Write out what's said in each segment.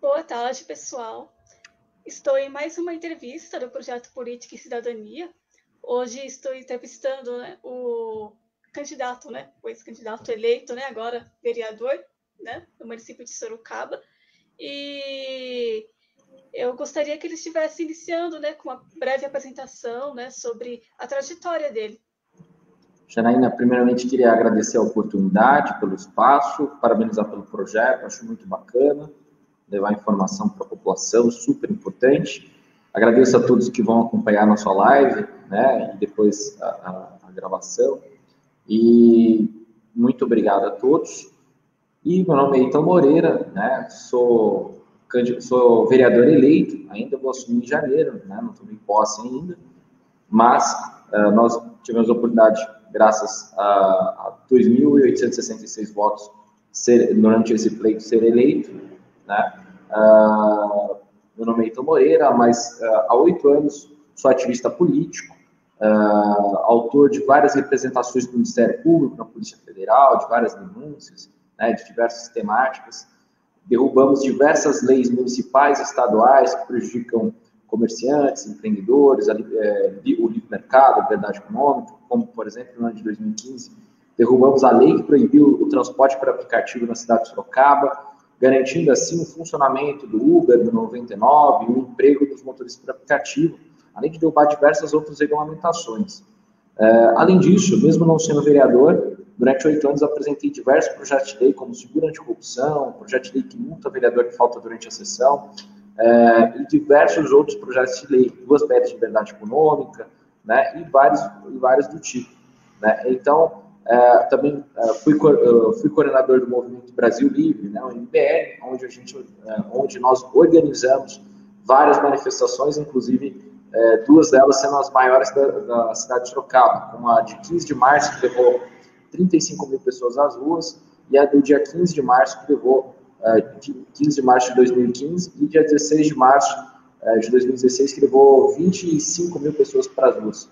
Boa tarde, pessoal. Estou em mais uma entrevista do Projeto Política e Cidadania. Hoje estou entrevistando, né, o candidato, né, o ex-candidato eleito, né, agora vereador, né, do município de Sorocaba. E eu gostaria que ele estivesse iniciando, né, com uma breve apresentação, né, sobre a trajetória dele. Janaína, primeiramente queria agradecer a oportunidade, pelo espaço, parabenizar pelo projeto, acho muito bacana, levar informação para a população, super importante. Agradeço a todos que vão acompanhar a nossa live, né, e depois a gravação. E muito obrigado a todos. E meu nome é Heitor Moreira, né, sou vereador eleito, ainda vou assumir em janeiro, né, não tomei posse ainda, mas nós tivemos a oportunidade, graças a 2.866 votos, durante esse pleito, ser eleito, né? Meu nome é Heitor Moreira, mas há 8 anos sou ativista político, autor de várias representações do Ministério Público, na Polícia Federal, de várias denúncias, né, de diversas temáticas. Derrubamos diversas leis municipais e estaduais que prejudicam comerciantes, empreendedores, o livre mercado, a liberdade econômica, como, por exemplo, no ano de 2015, derrubamos a lei que proibiu o transporte por aplicativo na cidade de Sorocaba, garantindo, assim, o funcionamento do Uber, do 99, e o emprego dos motoristas por aplicativo, além de derrubar diversas outras regulamentações. Além disso, mesmo não sendo vereador, durante 8 anos apresentei diversos projetos de lei, como Seguro Anticorrupção, projeto de lei que multa vereador que falta durante a sessão, e diversos outros projetos de lei, 2 PLs de liberdade econômica, né, e vários do tipo. Né? Então, também fui coordenador do Movimento Brasil Livre, né, o MBL, onde nós organizamos várias manifestações, inclusive 2 delas sendo as maiores da cidade de Sorocaba, como a de 15 de março, que levou 35 mil pessoas às ruas, e a do dia 15 de março, que levou 15 de março de 2015, e dia 16 de março de 2016, que levou 25 mil pessoas para as ruas.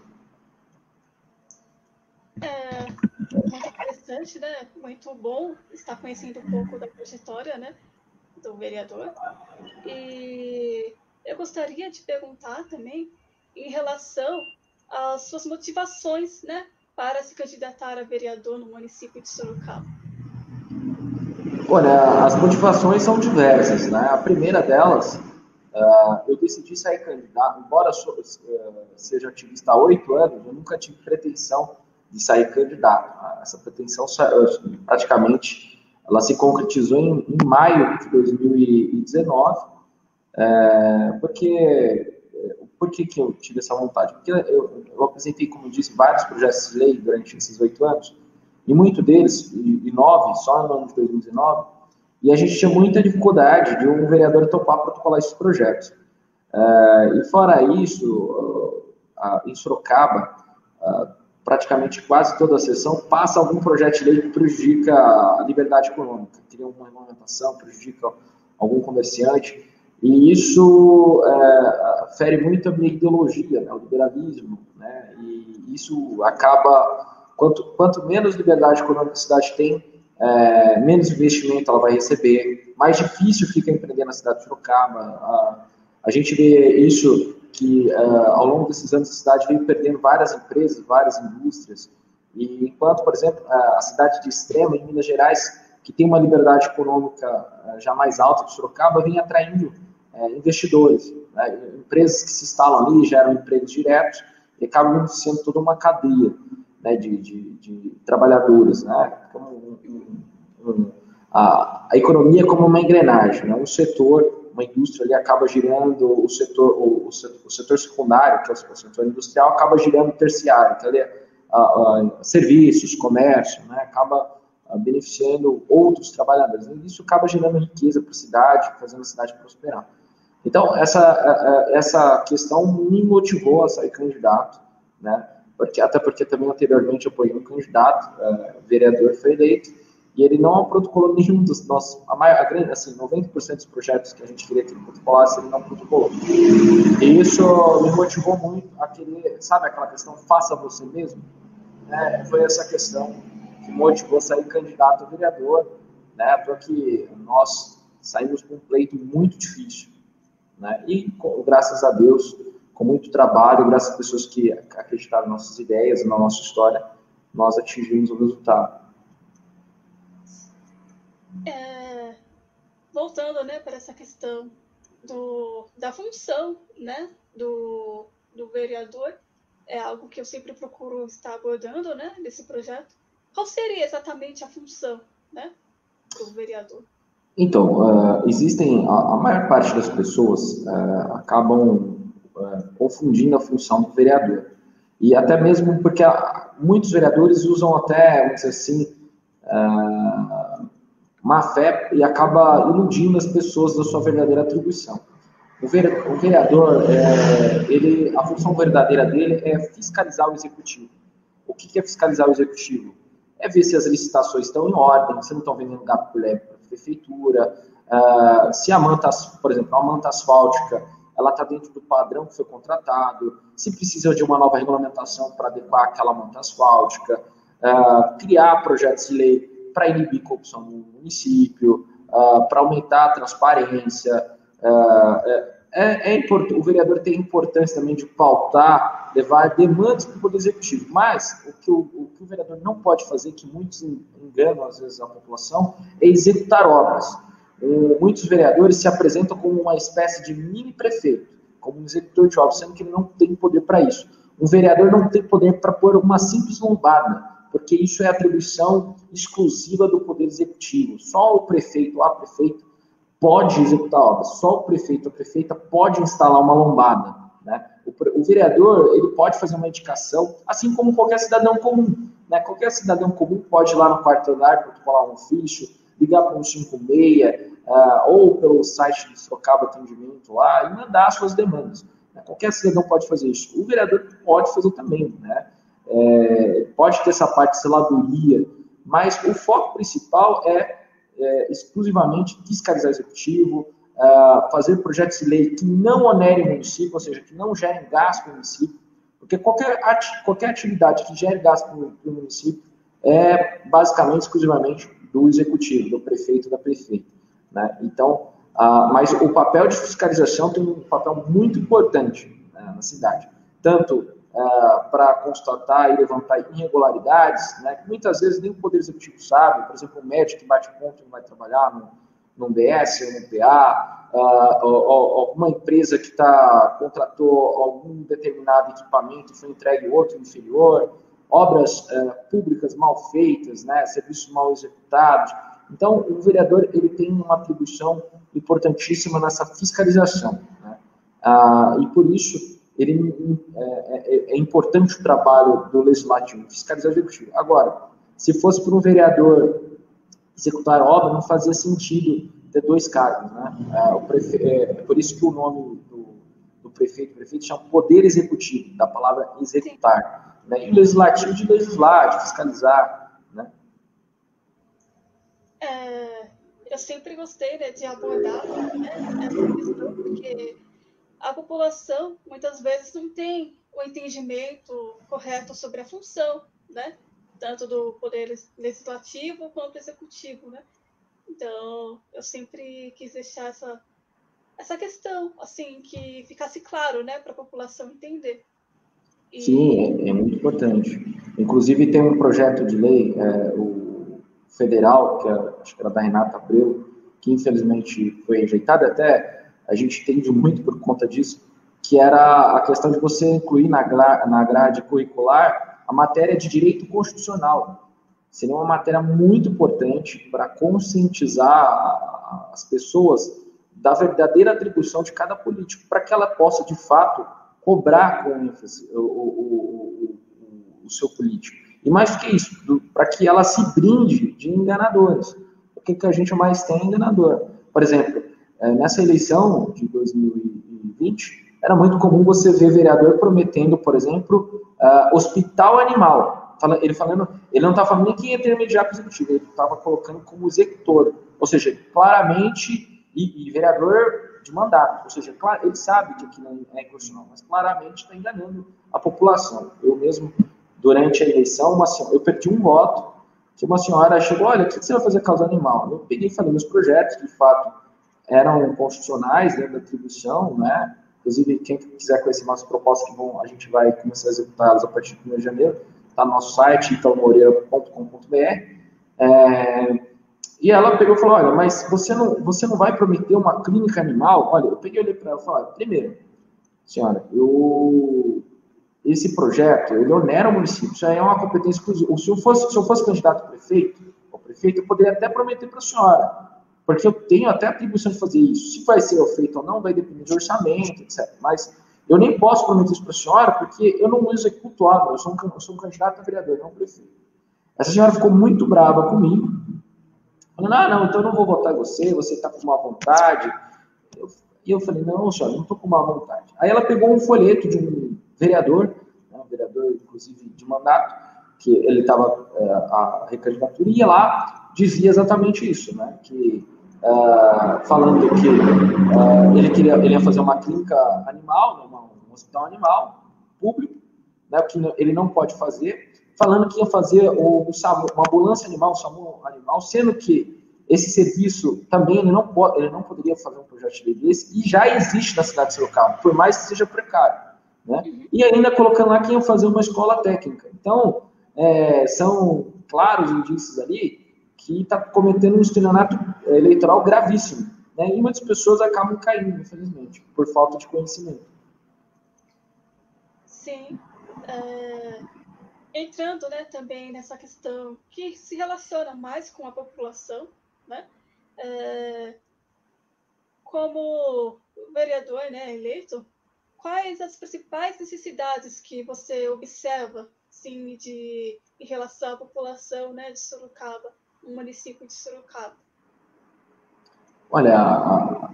Muito interessante, né? Muito bom estar conhecendo um pouco da trajetória, né, do vereador. E eu gostaria de perguntar também em relação às suas motivações, né, para se candidatar a vereador no município de Sorocaba. Olha, as motivações são diversas, né? A primeira delas, eu decidi sair candidato, embora seja ativista há 8 anos, eu nunca tive pretensão de sair candidato. Essa pretensão, praticamente, ela se concretizou em maio de 2019, por que eu tive essa vontade? Porque eu apresentei, como eu disse, vários projetos de lei durante esses 8 anos, e muito deles, e 9, só no ano de 2019, e a gente tinha muita dificuldade de um vereador topar protocolar esses projetos. E fora isso, em Sorocaba, praticamente quase toda a sessão passa algum projeto de lei que prejudica a liberdade econômica, cria uma regulamentação, prejudica algum comerciante, e isso fere muito a minha ideologia, né, o liberalismo, né, e isso acaba, quanto menos liberdade econômica a cidade tem, menos investimento ela vai receber, mais difícil fica empreender na cidade de Sorocaba. A gente vê isso que ao longo desses anos a cidade veio perdendo várias empresas, várias indústrias, e enquanto, por exemplo, a cidade de Extrema, em Minas Gerais, que tem uma liberdade econômica já mais alta que Sorocaba, vem atraindo investidores, né, empresas que se instalam ali, geram empregos diretos, e acabam beneficiando toda uma cadeia, né, de trabalhadores, né, a economia como uma engrenagem, né, um setor, uma indústria ali acaba girando, o setor secundário, que é o setor industrial, acaba girando o terciário, que é serviços, comércio, né, acaba beneficiando outros trabalhadores, e isso acaba gerando riqueza para a cidade, fazendo a cidade prosperar. Então, essa questão me motivou a sair candidato, né? Até porque também anteriormente eu apoiei um candidato, vereador foi eleito, e ele não protocolou nenhum dos nossos, assim, 90% dos projetos que a gente queria que ele protocolasse, ele não protocolou. E isso me motivou muito a querer, sabe aquela questão, faça você mesmo? Foi essa questão que motivou a sair candidato a vereador, né? Porque nós saímos com um pleito muito difícil, né? E, graças a Deus, com muito trabalho, graças às pessoas que acreditaram em nossas ideias, na nossa história, nós atingimos o resultado. Voltando, né, para essa questão da função, né, do vereador, é algo que eu sempre procuro estar abordando, né, nesse projeto. Qual seria exatamente a função, né, do vereador? Então, existem, a maior parte das pessoas acabam confundindo a função do vereador. E até mesmo porque muitos vereadores usam até, vamos dizer assim, má fé e acaba iludindo as pessoas da sua verdadeira atribuição. O vereador, a função verdadeira dele é fiscalizar o executivo. O que é fiscalizar o executivo? É ver se as licitações estão em ordem, se não estão vendendo gato por lebre para a prefeitura, se a manta, por exemplo, a manta asfáltica, ela está dentro do padrão que foi contratado, se precisa de uma nova regulamentação para adequar aquela manta asfáltica, criar projetos de lei para inibir corrupção no município, para aumentar a transparência. O vereador tem importância também de pautar, levar demandas para o Poder Executivo, mas o que o vereador não pode fazer, que muitos enganam às vezes a população, é executar obras. Muitos vereadores se apresentam como uma espécie de mini-prefeito, como um executor de obras, sendo que ele não tem poder para isso. Um vereador não tem poder para pôr uma simples lombada, porque isso é atribuição exclusiva do Poder Executivo. Só o prefeito ou a prefeita pode executar obras, só o prefeito ou a prefeita pode instalar uma lombada, né? O vereador, ele pode fazer uma indicação, assim como qualquer cidadão comum, né? Qualquer cidadão comum pode ir lá no quarto andar, protocolar um ofício, ligar para um 56, ou pelo site do Sorocaba Atendimento lá, e mandar suas demandas. Né? Qualquer cidadão pode fazer isso. O vereador pode fazer também, né? Pode ter essa parte de seladoria, mas o foco principal é exclusivamente fiscalizar o executivo, fazer projetos de lei que não onerem o município, ou seja, que não gerem gasto no município, porque qualquer atividade que gere gasto no município é basicamente, exclusivamente do executivo, do prefeito, da prefeita, né? Então, mas o papel de fiscalização tem um papel muito importante, né, na cidade, tanto para constatar e levantar irregularidades, né, que muitas vezes nem o Poder Executivo sabe. Por exemplo, um médico que bate ponto e não vai trabalhar num BS ou num PA, alguma empresa que contratou algum determinado equipamento e foi entregue outro inferior, obras públicas mal feitas, né, serviços mal executados. Então, o vereador ele tem uma atribuição importantíssima nessa fiscalização, né? E por isso é importante o trabalho do legislativo, fiscalizar o executivo. Agora, se fosse para um vereador executar a obra, não fazia sentido ter dois cargos, né? Por isso que o nome do prefeito chama poder executivo, da palavra executar, né? E o legislativo de legislar, de fiscalizar, né? Eu sempre gostei, né, de abordar, né, essa questão, porque a população, muitas vezes, não tem o entendimento correto sobre a função, né? Tanto do poder legislativo quanto do executivo, né? Então, eu sempre quis deixar essa questão, assim, que ficasse claro, né, para a população entender. Sim, é muito importante. Inclusive, tem um projeto de lei, o federal, acho que era da Renata Abreu, que infelizmente foi rejeitado, até a gente entende muito por conta disso, que era a questão de você incluir na grade curricular a matéria de direito constitucional. Seria uma matéria muito importante para conscientizar as pessoas da verdadeira atribuição de cada político, para que ela possa, de fato, cobrar com ênfase o seu político. E mais do que isso, para que ela se brinde de enganadores. O que a gente mais tem é enganador. Por exemplo, nessa eleição de 2020, era muito comum você ver vereador prometendo, por exemplo, hospital animal. Ele não estava falando nem que ia intermediar com o executivo, ele estava colocando como executor. Ou seja, claramente, e vereador de mandato. Ou seja, claro, ele sabe que aquilo é inconstitucional, mas claramente está enganando a população. Eu mesmo, durante a eleição, eu perdi um voto, que uma senhora chegou, olha, o que você vai fazer causa animal? Eu peguei e falei, meus projetos, de fato, eram constitucionais dentro da atribuição, né? Inclusive, quem quiser conhecer nossas propostas, a gente vai começar a executá-las a partir de 1 de janeiro, está no nosso site, itamoreira.com.br. E ela pegou e falou, olha, mas você não vai prometer uma clínica animal? Olha, eu peguei e olhei para ela e falei, primeiro, senhora, esse projeto, ele onera o município, isso aí é uma competência exclusiva. Se eu fosse candidato a prefeito, eu poderia até prometer para a senhora, porque eu tenho até a atribuição de fazer isso. Se vai ser feito ou não, vai depender de orçamento, etc. Mas eu nem posso prometer isso para a senhora, porque eu não executo obra, eu sou um candidato a vereador, não prefeito. Essa senhora ficou muito brava comigo, falando, não, então eu não vou votar em você está com má vontade. E eu falei, não, senhora, não estou com má vontade. Aí ela pegou um folheto de um vereador, né, um vereador, inclusive, de mandato, que ele estava, a recandidatura, ia lá, dizia exatamente isso, né, que, falando que ele ia fazer uma clínica animal, né, um hospital animal, público, né, que ele não pode fazer, falando que ia fazer uma ambulância animal, um SAMU animal, sendo que esse serviço também ele não poderia fazer um projeto desse, e já existe na cidade de Sorocaba, por mais que seja precário, né? E ainda colocando lá que ia fazer uma escola técnica. Então, são claros indícios ali que está cometendo um estelionato eleitoral gravíssimo, né? E muitas pessoas acabam caindo, infelizmente, por falta de conhecimento. Sim. Entrando, né, também nessa questão que se relaciona mais com a população, né? Como vereador, né, eleito, quais as principais necessidades que você observa, sim, em relação à população, né, de Sorocaba, no município de Sorocaba? Olha,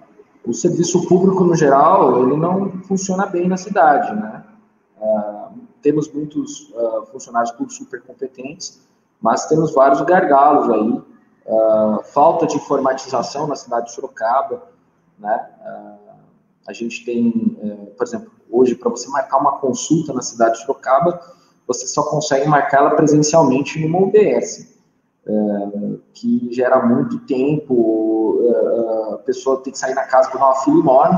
o serviço público no geral ele não funciona bem na cidade, né? Temos muitos funcionários públicos super competentes, mas temos vários gargalos aí, falta de informatização na cidade de Sorocaba, né? A gente tem, por exemplo, hoje para você marcar uma consulta na cidade de Sorocaba, você só consegue marcá-la presencialmente numa UBS, que gera muito tempo, a pessoa tem que sair na casa para dar uma fila enorme,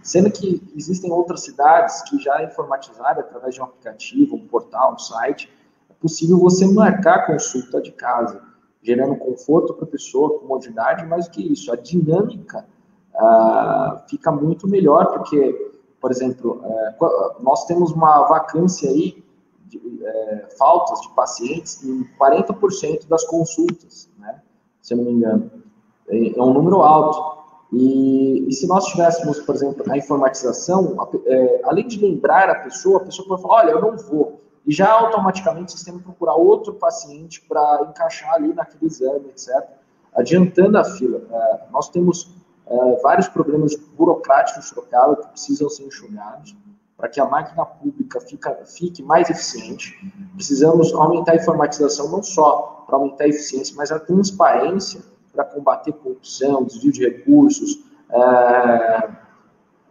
sendo que existem outras cidades que já informatizaram através de um aplicativo, um portal, um site, é possível você marcar a consulta de casa, gerando conforto para a pessoa, comodidade, mais do que isso, a dinâmica fica muito melhor, porque, por exemplo, nós temos uma vacância aí, faltas de pacientes em 40% das consultas, né? Se eu não me engano. É um número alto. E se nós tivéssemos, por exemplo, a informatização, além de lembrar a pessoa vai falar, olha, eu não vou. E já automaticamente o sistema procurar outro paciente para encaixar ali naquele exame, etc. Adiantando a fila. Nós temos vários problemas burocráticos trocados que precisam ser enxugados para que a máquina pública fique mais eficiente. Precisamos aumentar a informatização não só para aumentar a eficiência, mas a transparência para combater corrupção, desvio de recursos,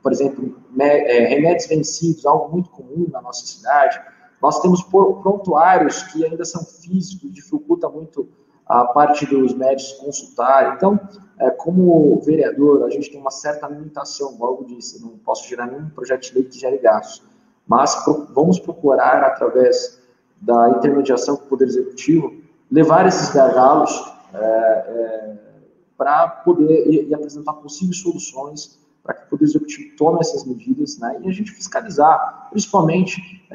por exemplo, remédios vencidos, algo muito comum na nossa cidade. Nós temos prontuários que ainda são físicos, dificulta muito a parte dos médicos consultarem. Então, como vereador, a gente tem uma certa limitação, como eu disse, não posso gerar nenhum projeto de lei que gere gastos, mas vamos procurar, através da intermediação com o Poder Executivo, levar esses gargalos para poder e apresentar possíveis soluções para que o Poder Executivo tome essas medidas, né, e a gente fiscalizar, principalmente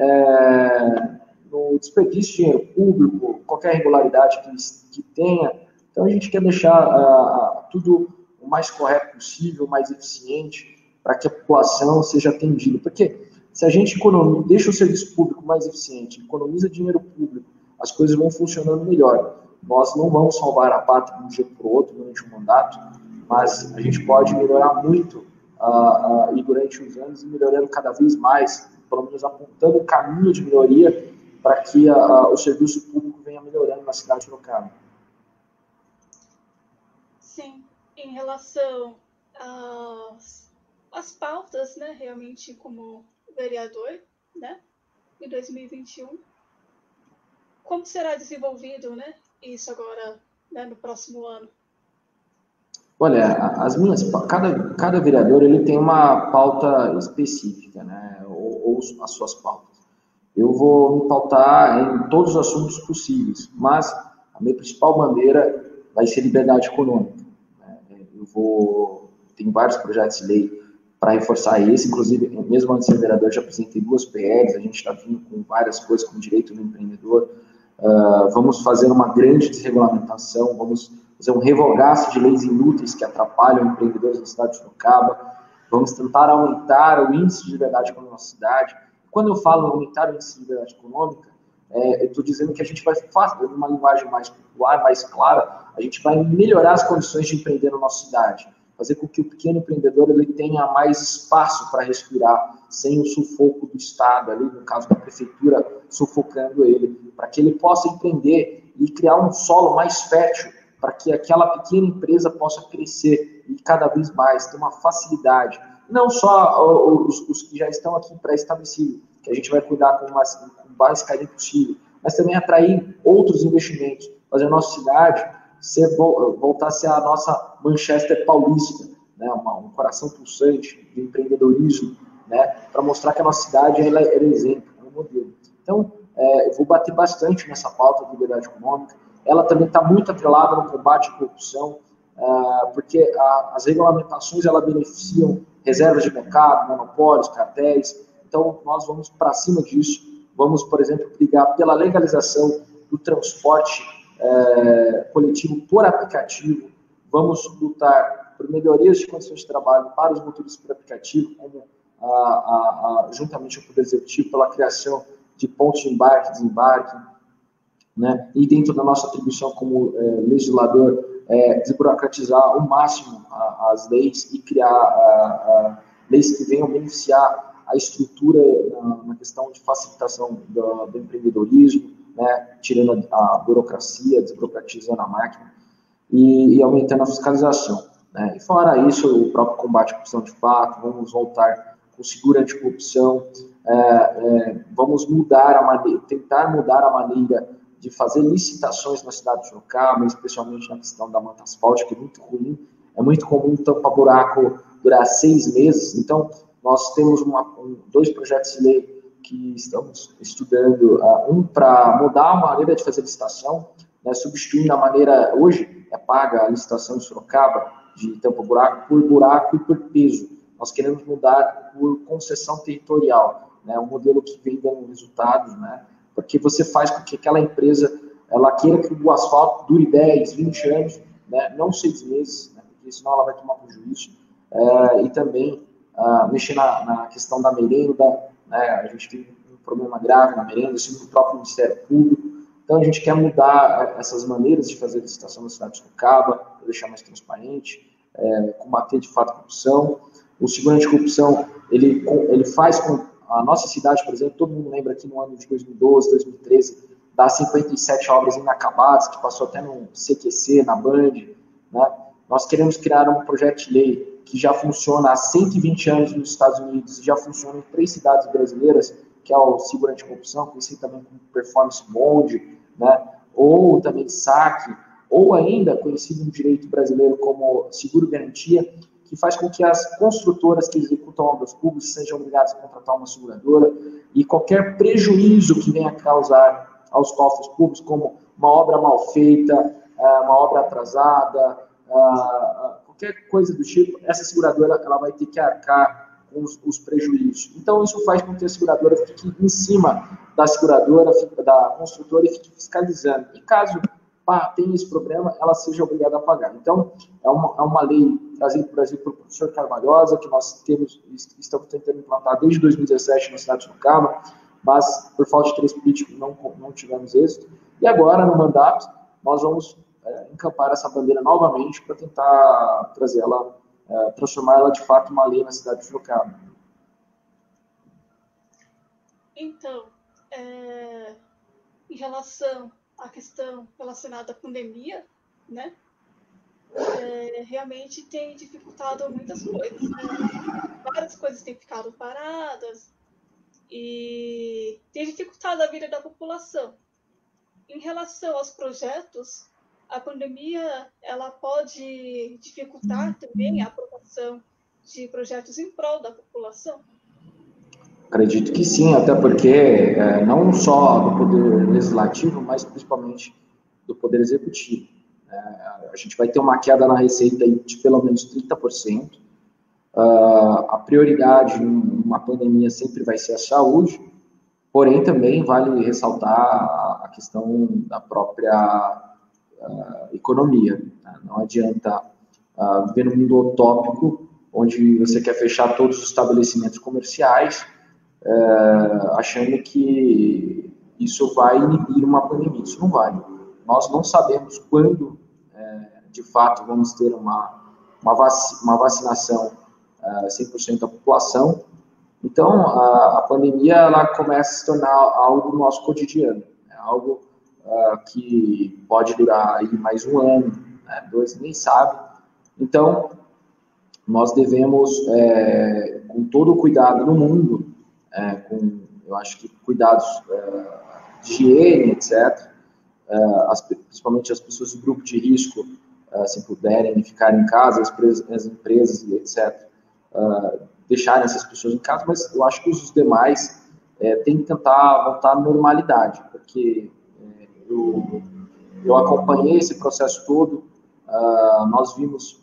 no desperdício de dinheiro público, qualquer irregularidade que tenha. Então, a gente quer deixar tudo o mais correto possível, o mais eficiente, para que a população seja atendida. Porque se a gente deixa o serviço público mais eficiente, economiza dinheiro público, as coisas vão funcionando melhor. Nós não vamos salvar a pátria de um dia para o outro, durante um mandato, mas a gente pode melhorar muito e durante os anos, melhorando cada vez mais, pelo menos apontando o caminho de melhoria para que o serviço público venha melhorando na cidade de Sorocaba. Sim, em relação às pautas, né, realmente como vereador, né, em 2021, como será desenvolvido, né, isso agora, né, no próximo ano? Olha, cada vereador ele tem uma pauta específica, né? Ou as suas pautas. Eu vou me pautar em todos os assuntos possíveis, mas a minha principal bandeira vai ser liberdade econômica. Né? Tenho vários projetos de lei para reforçar esse, inclusive, mesmo antes de ser vereador, já apresentei 2 PLs, a gente está vindo com várias coisas, como direito do empreendedor. Vamos fazer uma grande desregulamentação, vamos fazer um revogaço de leis inúteis que atrapalham empreendedores na cidade de Sorocaba, vamos tentar aumentar o índice de liberdade econômica na cidade. Quando eu falo aumentar o índice de liberdade econômica, eu estou dizendo que a gente vai fazer uma linguagem mais popular, mais clara, a gente vai melhorar as condições de empreender na nossa cidade, fazer com que o pequeno empreendedor ele tenha mais espaço para respirar, sem o sufoco do Estado, ali no caso da prefeitura, sufocando ele, para que ele possa empreender e criar um solo mais fértil, para que aquela pequena empresa possa crescer e cada vez mais, ter uma facilidade. Não só os que já estão aqui pré-estabelecidos, que a gente vai cuidar com o mais carinho possível, mas também atrair outros investimentos, fazer a nossa cidade voltar a ser a nossa Manchester paulista, né? Um coração pulsante de empreendedorismo, né? Para mostrar que a nossa cidade ela é exemplo, é um modelo. Então, eu vou bater bastante nessa pauta de liberdade econômica. Ela também está muito atrelada no combate à corrupção, porque as regulamentações ela beneficiam reservas de mercado, monopólios, cartéis. Então, nós vamos para cima disso. Vamos, por exemplo, brigar pela legalização do transporte coletivo por aplicativo. Vamos lutar por melhorias de condições de trabalho para os motoristas por aplicativo, como juntamente ao Poder Executivo, pela criação de pontos de embarque e desembarque, né? E dentro da nossa atribuição como legislador, desburocratizar ao máximo as leis e criar leis que venham beneficiar a estrutura na questão de facilitação do empreendedorismo, né? Tirando a burocracia, desburocratizando a máquina e aumentando a fiscalização, né? E fora isso, o próprio combate à corrupção de fato, vamos voltar com seguro anticorrupção, vamos tentar mudar a maneira de fazer licitações na cidade de Sorocaba, especialmente na questão da manta asfáltica, que é muito ruim. É muito comum tampa-buraco durar 6 meses. Então, nós temos 2 projetos de lei que estamos estudando, um para mudar a maneira de fazer licitação, né, substituindo a maneira, hoje é paga a licitação em Sorocaba de tampa-buraco por peso. Nós queremos mudar por concessão territorial, né, um modelo que vem dando resultados, né, porque você faz com que aquela empresa ela queira que o asfalto dure 10, 20 anos, né, não 6 meses, né, porque senão ela vai tomar prejuízo. E também mexer na questão da merenda, né, a gente tem um problema grave na merenda, isso no próprio Ministério Público. Então a gente quer mudar essas maneiras de fazer licitação na cidade de Sorocaba, para deixar mais transparente, combater de fato a corrupção. O seguro anticorrupção, ele faz com a nossa cidade, por exemplo, todo mundo lembra aqui no ano de 2012, 2013, das 57 obras inacabadas, que passou até no CQC, na Band, né? Nós queremos criar um projeto de lei que já funciona há 120 anos nos Estados Unidos e já funciona em 3 cidades brasileiras, que é o seguro anticorrupção, conhecido também como performance bond, né? Ou também saque, ou ainda conhecido no direito brasileiro como seguro garantia, que faz com que as construtoras que executam obras públicas sejam obrigadas a contratar uma seguradora e qualquer prejuízo que venha causar aos cofres públicos, como uma obra mal feita, uma obra atrasada, qualquer coisa do tipo, essa seguradora ela vai ter que arcar com os prejuízos. Então, isso faz com que a seguradora fique em cima da seguradora, da construtora e fique fiscalizando. E caso tenha esse problema, ela seja obrigada a pagar. Então, é uma lei trazida para o Brasil pelo professor Carvalhosa, que nós estamos tentando implantar desde 2017 na cidade de Sorocaba, mas por falta de interesse político não tivemos êxito. E agora, no mandato, nós vamos encampar essa bandeira novamente para tentar transformar ela de fato uma lei na cidade de Sorocaba. Então, em relação à questão relacionada à pandemia, né, realmente tem dificultado muitas coisas. Várias coisas têm ficado paradas e tem dificultado a vida da população. Em relação aos projetos a pandemia ela pode dificultar também a aprovação de projetos em prol da população? Acredito que sim, até porque não só do poder legislativo, mas principalmente do poder executivo. A gente vai ter uma queda na receita de pelo menos 30%. A prioridade numa pandemia sempre vai ser a saúde, porém também vale ressaltar a questão da própria economia. Não adianta viver num mundo utópico, onde você quer fechar todos os estabelecimentos comerciais, achando que isso vai inibir uma pandemia. Isso não vai. Nós não sabemos quando, de fato, vamos ter uma vacinação 100% da população. Então, a pandemia ela começa a se tornar algo do nosso cotidiano, algo que pode durar aí mais um ano, 2, nem sabe. Então, nós devemos, com todo o cuidado do mundo, eu acho que cuidados de higiene, etc., principalmente as pessoas do grupo de risco, se puderem ficar em casa, as empresas, etc., deixarem essas pessoas em casa, mas eu acho que os demais têm que tentar voltar à normalidade, porque eu acompanhei esse processo todo, nós vimos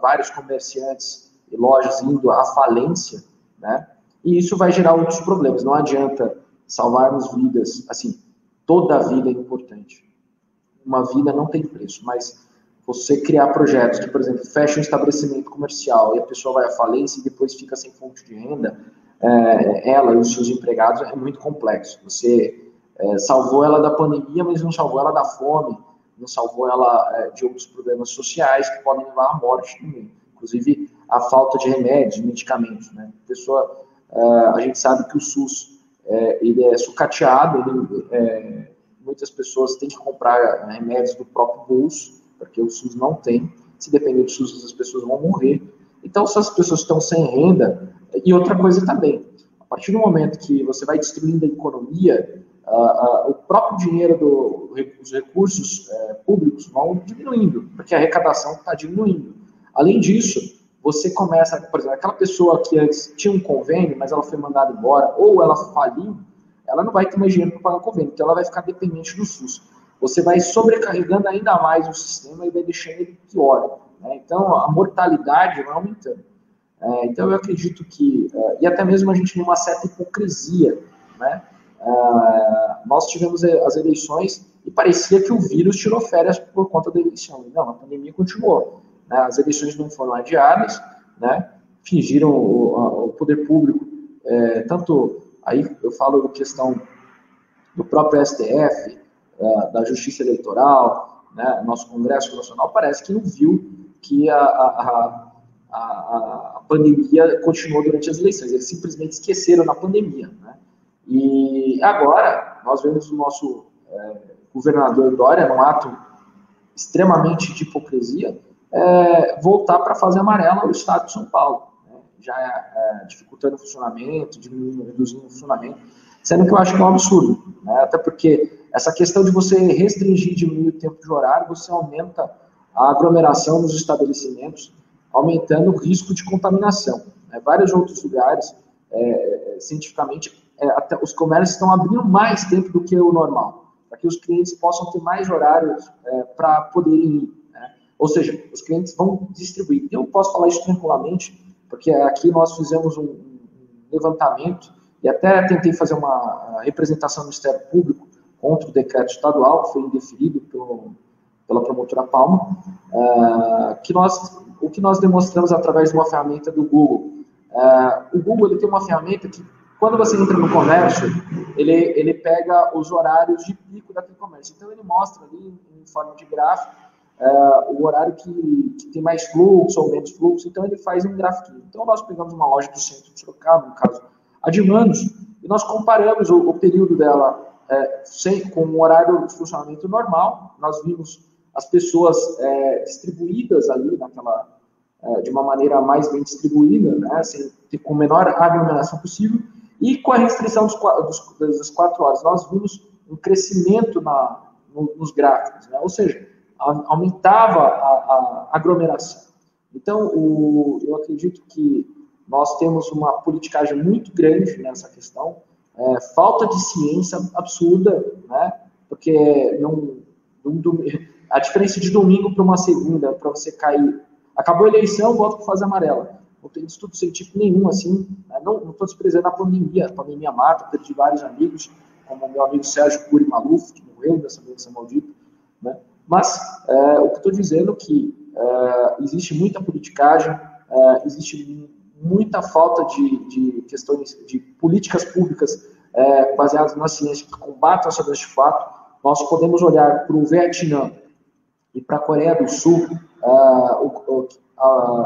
vários comerciantes e lojas indo à falência, né? E isso vai gerar outros problemas. Não adianta salvarmos vidas, assim, toda a vida é importante. Uma vida não tem preço, mas você criar projetos que, por exemplo, fecham um estabelecimento comercial e a pessoa vai à falência e depois fica sem fonte de renda, ela e os seus empregados, é muito complexo. Você salvou ela da pandemia, mas não salvou ela da fome, não salvou ela de outros problemas sociais que podem levar à morte também. Inclusive, a falta de remédios, de medicamentos, né? A gente sabe que o SUS ele é sucateado, muitas pessoas têm que comprar remédios do próprio bolso, porque o SUS não tem. Se depender do SUS, as pessoas vão morrer. Então, se as pessoas estão sem renda, e outra coisa também, a partir do momento que você vai destruindo a economia, o próprio dinheiro dos recursos públicos vão diminuindo, porque a arrecadação está diminuindo. Além disso, você começa, por exemplo, aquela pessoa que antes tinha um convênio, mas ela foi mandada embora, ou ela faliu, ela não vai ter mais dinheiro para pagar o convênio, então ela vai ficar dependente do SUS. Você vai sobrecarregando ainda mais o sistema e vai deixando ele pior, né? Então, a mortalidade vai aumentando. Então, eu acredito que, e até mesmo a gente tem uma certa hipocrisia, né? Nós tivemos as eleições e parecia que o vírus tirou férias por conta da eleição. Não, a pandemia continuou. Né? As eleições não foram adiadas, né? Fingiram o poder público, tanto aí eu falo da questão do próprio STF, da Justiça Eleitoral, né? Nosso Congresso Nacional, parece que não viu que a pandemia continuou durante as eleições. Eles simplesmente esqueceram da pandemia, né? E agora, nós vemos o nosso governador Dória, num ato extremamente de hipocrisia, voltar para a fase amarela o estado de São Paulo, né? Já dificultando o funcionamento, reduzindo o funcionamento, sendo que eu acho que é um absurdo, né? Até porque essa questão de você restringir, diminuir o tempo de horário, você aumenta a aglomeração nos estabelecimentos, aumentando o risco de contaminação, né? Vários outros lugares, cientificamente, até os comércios estão abrindo mais tempo do que o normal, para que os clientes possam ter mais horários para poderem ir, né? Ou seja, os clientes vão distribuir. Eu posso falar isso tranquilamente, porque aqui nós fizemos um levantamento e até tentei fazer uma representação do Ministério Público contra o decreto estadual, que foi indeferido pela promotora Palma, o que nós demonstramos através de uma ferramenta do Google. O Google ele tem uma ferramenta que, quando você entra no comércio, ele pega os horários de pico daquele comércio. Então, ele mostra ali, em forma de gráfico, o horário que tem mais fluxo ou menos fluxo. Então, ele faz um gráfico. Então, nós pegamos uma loja do centro de Sorocaba, no caso, a de Manos, e nós comparamos o período dela com o horário de funcionamento normal. Nós vimos as pessoas distribuídas ali, de uma maneira mais bem distribuída, né, com a menor aglomeração possível, e com a restrição das 4 horas. Nós vimos um crescimento nos gráficos, né? Ou seja, aumentava a aglomeração. Então, eu acredito que nós temos uma politicagem muito grande nessa questão, falta de ciência absurda, né? Porque a diferença de domingo para uma segunda, para você cair, acabou a eleição, volta para a fase amarela. Não tem estudo científico nenhum, assim, não estou desprezando a pandemia mata, perdi vários amigos, como o meu amigo Sérgio Cury Maluf, que morreu dessa doença maldita, né? Mas o que estou dizendo é que existe muita politicagem, existe muita falta de questões de políticas públicas baseadas na ciência que combatam essa doença de fato. Nós podemos olhar para o Vietnã e para a Coreia do Sul,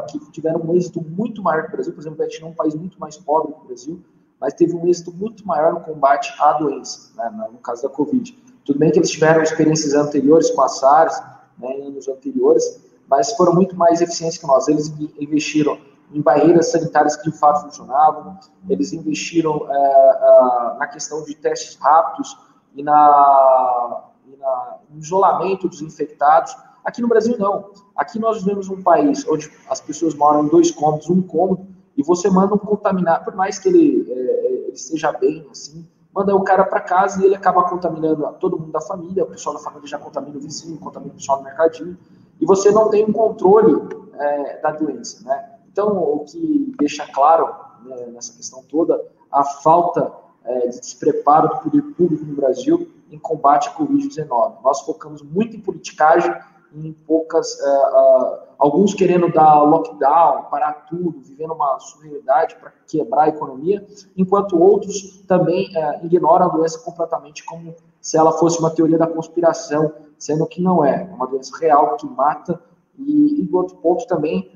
que tiveram um êxito muito maior que o Brasil. Por exemplo, o Vietnã é um país muito mais pobre que o Brasil, mas teve um êxito muito maior no combate à doença, né, no caso da Covid. Tudo bem que eles tiveram experiências anteriores com a SARS, né, em anos anteriores, mas foram muito mais eficientes que nós. Eles investiram em barreiras sanitárias que de fato funcionavam, eles investiram na questão de testes rápidos e no isolamento dos infectados. Aqui no Brasil, não. Aqui nós vivemos um país onde as pessoas moram em 2 cômodos, 1 cômodo, e você manda um contaminado, por mais que ele esteja bem, assim, manda o cara para casa e ele acaba contaminando todo mundo da família, o pessoal da família já contamina o vizinho, contamina o pessoal do mercadinho, e você não tem um controle da doença, né? Então, o que deixa claro, né, nessa questão toda, a falta de despreparo do poder público no Brasil em combate à Covid-19. Nós focamos muito em politicagem, em poucas, alguns querendo dar lockdown, parar tudo, vivendo uma surrealidade para quebrar a economia, enquanto outros também ignoram a doença completamente como se ela fosse uma teoria da conspiração, sendo que não é uma doença real que mata, e do outro ponto também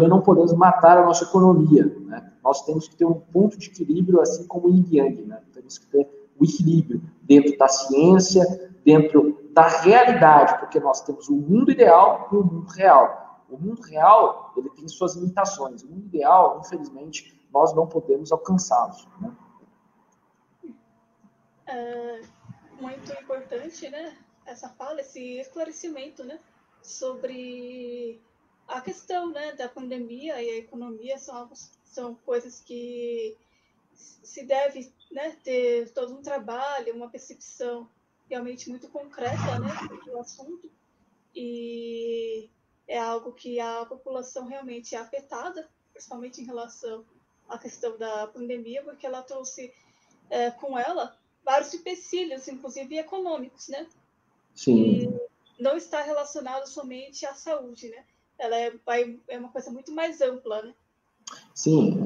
não podemos matar a nossa economia, né? Nós temos que ter um ponto de equilíbrio, assim como o Yin Yang, né? Temos que ter o equilíbrio dentro da ciência, dentro da realidade, porque nós temos o mundo ideal e o mundo real. O mundo real, ele tem suas limitações. O mundo ideal, infelizmente, nós não podemos alcançá-los, né? Muito importante, né? Essa fala, esse esclarecimento, né? Sobre a questão, né, da pandemia e a economia são coisas que se deve, né, ter todo um trabalho, uma percepção realmente muito concreta, né, do assunto, e é algo que a população realmente é afetada, principalmente em relação à questão da pandemia, porque ela trouxe com ela vários empecilhos, inclusive econômicos, né? Sim. E não está relacionado somente à saúde, né? Ela é uma coisa muito mais ampla, né? Sim,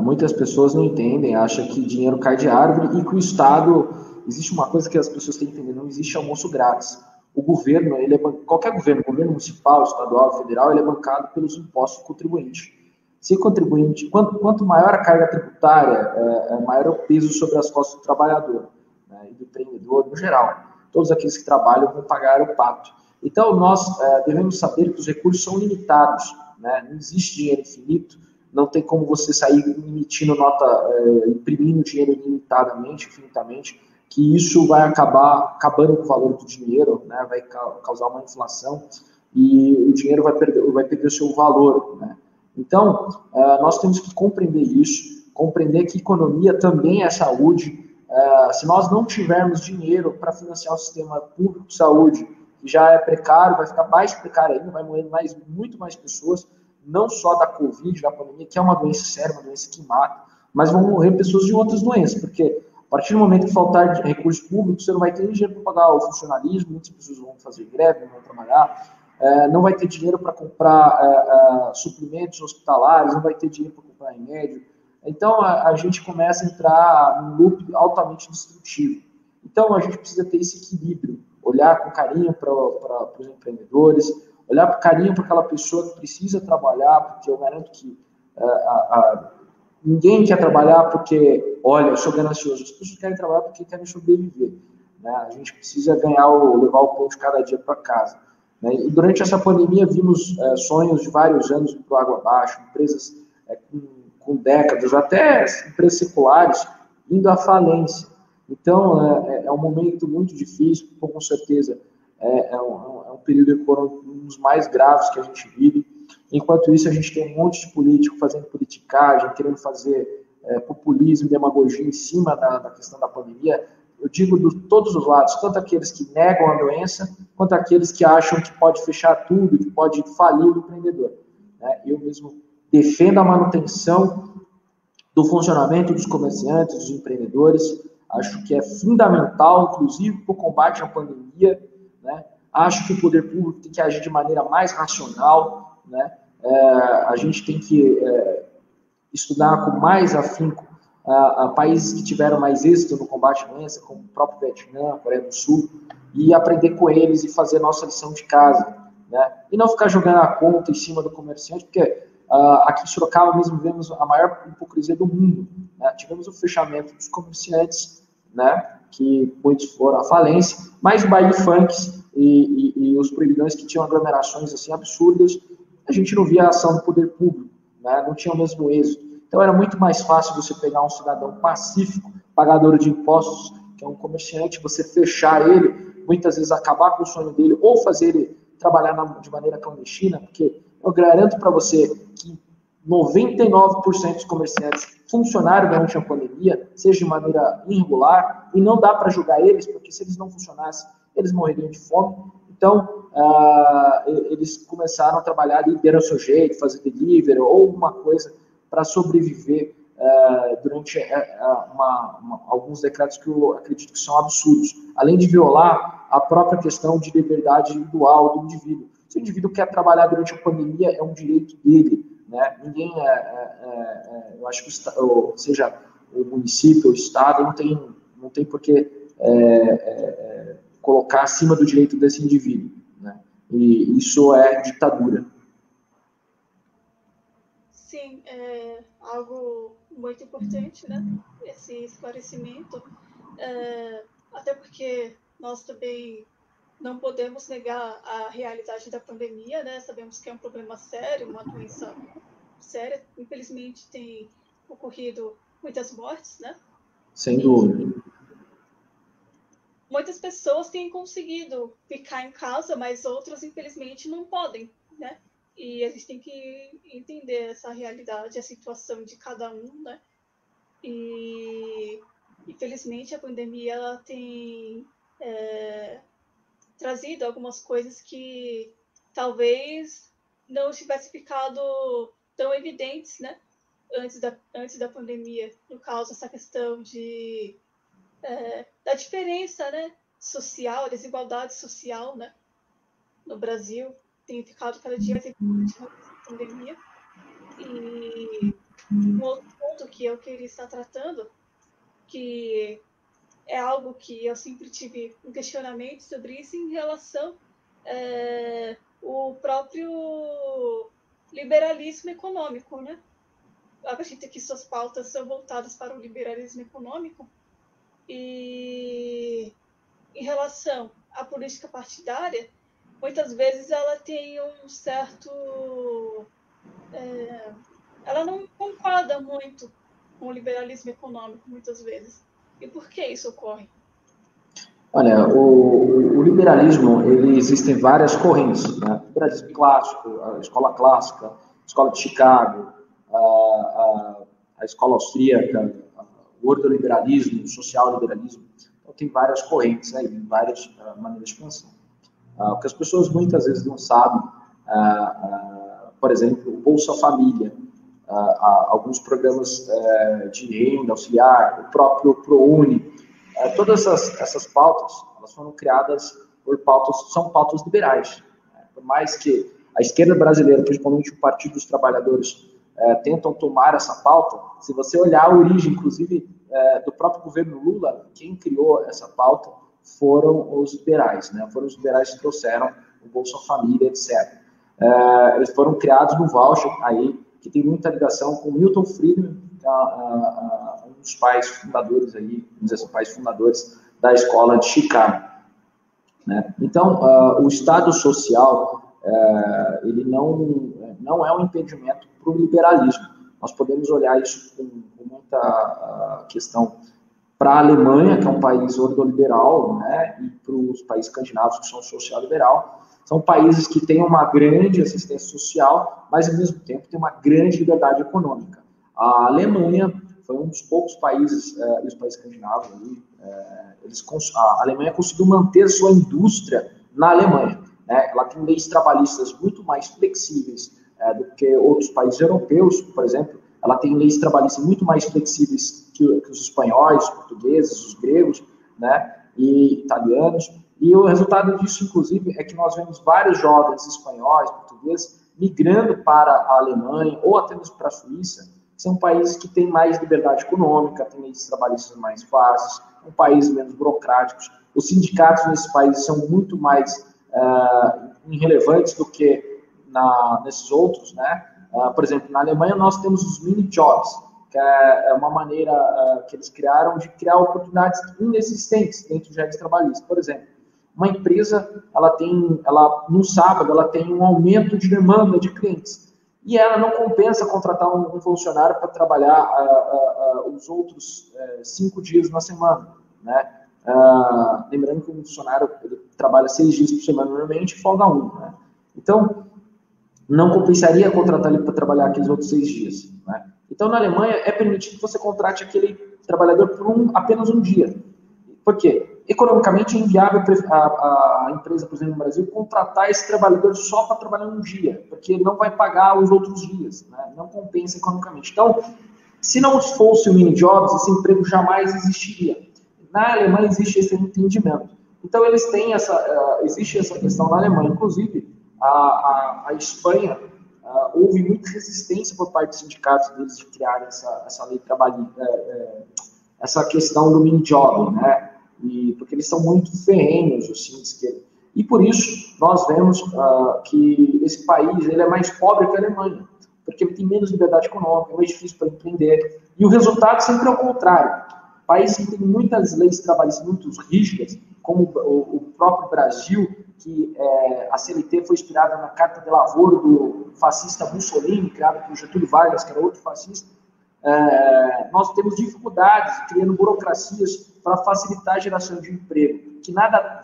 muitas pessoas não entendem, acham que dinheiro cai de árvore e que o Estado... Existe uma coisa que as pessoas têm que entender, não existe almoço grátis. O governo, qualquer governo municipal, estadual, federal, ele é bancado pelos impostos do contribuinte. Se o contribuinte, quanto maior a carga tributária, maior é o peso sobre as costas do trabalhador, né, e do empreendedor no geral. Todos aqueles que trabalham vão pagar o pato. Então, nós devemos saber que os recursos são limitados, né? Não existe dinheiro infinito, não tem como você sair emitindo nota, imprimindo dinheiro ilimitadamente, infinitamente, que isso vai acabar acabando com o valor do dinheiro, né? Vai causar uma inflação e o dinheiro vai perder o seu valor, né? Então, nós temos que compreender isso, compreender que economia também é saúde. Se nós não tivermos dinheiro para financiar o sistema público de saúde, que já é precário, vai ficar mais precário ainda, vai morrer muito mais pessoas, não só da Covid, da pandemia, que é uma doença séria, uma doença que mata, mas vão morrer pessoas de outras doenças, porque a partir do momento que faltar recursos públicos, você não vai ter dinheiro para pagar o funcionalismo, muitas pessoas vão fazer greve, não vão trabalhar, não vai ter dinheiro para comprar suprimentos hospitalares, não vai ter dinheiro para comprar remédio. Então, a gente começa a entrar num loop altamente destrutivo. Então, a gente precisa ter esse equilíbrio, olhar com carinho para os empreendedores, olhar com carinho para aquela pessoa que precisa trabalhar, porque eu garanto que ninguém quer trabalhar porque, olha, eu sou ganancioso. As pessoas querem trabalhar porque querem sobreviver, né? A gente precisa levar o pão de cada dia para casa, né? E durante essa pandemia vimos sonhos de vários anos para água abaixo, empresas com décadas, até empresas seculares indo à falência. Então, é um momento muito difícil, com certeza é é um período econômico um dos mais graves que a gente vive. Enquanto isso, a gente tem um monte de político fazendo politicagem, querendo fazer populismo e demagogia em cima da questão da pandemia. Eu digo de todos os lados, tanto aqueles que negam a doença, quanto aqueles que acham que pode fechar tudo, que pode falir o empreendedor. Eu mesmo defendo a manutenção do funcionamento dos comerciantes, dos empreendedores. Acho que é fundamental, inclusive, para o combate à pandemia. Acho que o poder público tem que agir de maneira mais racional. A gente tem que estudar com mais afinco países que tiveram mais êxito no combate à doença, como o próprio Vietnã, Coreia do Sul, e aprender com eles e fazer a nossa lição de casa. E não ficar jogando a conta em cima do comerciante, porque aqui em Sorocaba mesmo vemos a maior hipocrisia do mundo. Tivemos o fechamento dos comerciantes, que muitos foram à falência, mas o baile funks e os proibidões que tinham aglomerações assim absurdas, a gente não via a ação do poder público, não tinha o mesmo êxito. Então era muito mais fácil você pegar um cidadão pacífico, pagador de impostos, que é um comerciante, você fechar ele, muitas vezes acabar com o sonho dele, ou fazer ele trabalhar de maneira clandestina, porque eu garanto para você que 99% dos comerciantes funcionaram durante a pandemia, seja de maneira irregular, e não dá para julgar eles, porque se eles não funcionassem, eles morreriam de fome. Então, eles começaram a trabalhar ali, deram seu jeito, fazer delivery ou alguma coisa para sobreviver durante alguns decretos que eu acredito que são absurdos, além de violar a própria questão de liberdade individual do indivíduo. Se o indivíduo quer trabalhar durante a pandemia, é um direito dele. Ninguém, eu acho que seja o município, o estado, não tem por que colocar acima do direito desse indivíduo. E isso é ditadura. Sim, é algo muito importante, esse esclarecimento, até porque nós também não podemos negar a realidade da pandemia, Sabemos que é um problema sério, uma doença séria. Infelizmente, tem ocorrido muitas mortes, Sem dúvida. Muitas pessoas têm conseguido ficar em casa, mas outras, infelizmente, não podem, E a gente tem que entender essa realidade, a situação de cada um, E, infelizmente, a pandemia ela tem trazido algumas coisas que talvez não tivesse ficado tão evidentes, antes da pandemia. No caso, essa questão da diferença, social, a desigualdade social, no Brasil tem ficado cada dia mais evidente na pandemia. E um outro ponto que eu queria estar tratando, que é algo que eu sempre tive um questionamento sobre isso em relação o próprio liberalismo econômico, A gente que suas pautas são voltadas para o liberalismo econômico e em relação à política partidária, muitas vezes ela tem um certo... ela não concorda muito com o liberalismo econômico, muitas vezes. E por que isso ocorre? Olha, o liberalismo, existem várias correntes, O liberalismo clássico, a escola clássica, a escola de Chicago, a escola austríaca, o ordoliberalismo, o social-liberalismo. Então, tem várias correntes, várias maneiras de pensar. O que as pessoas muitas vezes não sabem, por exemplo, o Bolsa Família, alguns programas de renda auxiliar, o próprio ProUni, todas essas pautas, elas foram criadas são pautas liberais. Por mais que a esquerda brasileira, principalmente o Partido dos Trabalhadores, tentam tomar essa pauta, se você olhar a origem, inclusive, do próprio governo Lula, quem criou essa pauta foram os liberais, Foram os liberais que trouxeram o Bolsa Família, etc. Eles foram criados no voucher, que tem muita ligação com Milton Friedman, um dos pais fundadores da escola de Chicago. Então, o Estado social, ele não é um impedimento para o liberalismo. Nós podemos olhar isso com muita questão para a Alemanha, que é um país ordoliberal, e para os países escandinavos, que são social-liberal. São países que têm uma grande assistência social, mas ao mesmo tempo têm uma grande liberdade econômica. A Alemanha foi um dos poucos países, e os países escandinavos, a Alemanha conseguiu manter sua indústria na Alemanha, né? Ela tem leis trabalhistas muito mais flexíveis do que outros países europeus, por exemplo. Ela tem leis trabalhistas muito mais flexíveis que os espanhóis, os portugueses, os gregos, né? E italianos. E o resultado disso, inclusive, é que nós vemos vários jovens espanhóis, portugueses, migrando para a Alemanha ou até mesmo para a Suíça, que são países que têm mais liberdade econômica, têm leis trabalhistas mais fáceis, são países menos burocráticos. Os sindicatos nesses países são muito mais irrelevantes do que nesses outros, né? Por exemplo, na Alemanha nós temos os mini-jobs, que é uma maneira que eles criaram de criar oportunidades inexistentes dentro de redes trabalhistas. Por exemplo, uma empresa, no sábado, ela tem um aumento de demanda de clientes. E ela não compensa contratar um funcionário para trabalhar os outros 5 dias na semana, né? Lembrando que um funcionário ele trabalha 6 dias por semana normalmente e folga 1, né? Então, não compensaria contratar ele para trabalhar aqueles outros 6 dias, né? Então, na Alemanha, é permitido que você contrate aquele trabalhador por apenas um dia. Por quê? Economicamente é inviável a empresa, por exemplo, no Brasil, contratar esse trabalhador só para trabalhar um dia, porque ele não vai pagar os outros dias, né? Não compensa economicamente. Então, se não fosse o mini-jobs, esse emprego jamais existiria. Na Alemanha existe esse entendimento. Então, eles têm existe essa questão na Alemanha. Inclusive, a Espanha, houve muita resistência por parte dos sindicatos deles de criar essa lei trabalhista, essa questão do mini-job, né? Porque eles são muito ferrenhos, assim, de esquerda. E por isso, nós vemos que esse país ele é mais pobre que a Alemanha, porque ele tem menos liberdade econômica, é mais difícil para empreender. E o resultado sempre é o contrário. Países que têm muitas leis trabalhistas muito rígidas, como o próprio Brasil, que a CLT foi inspirada na Carta de Lavoro do fascista Mussolini, criado por Getúlio Vargas, que era outro fascista. Nós temos dificuldades criando burocracias para facilitar a geração de emprego, que nada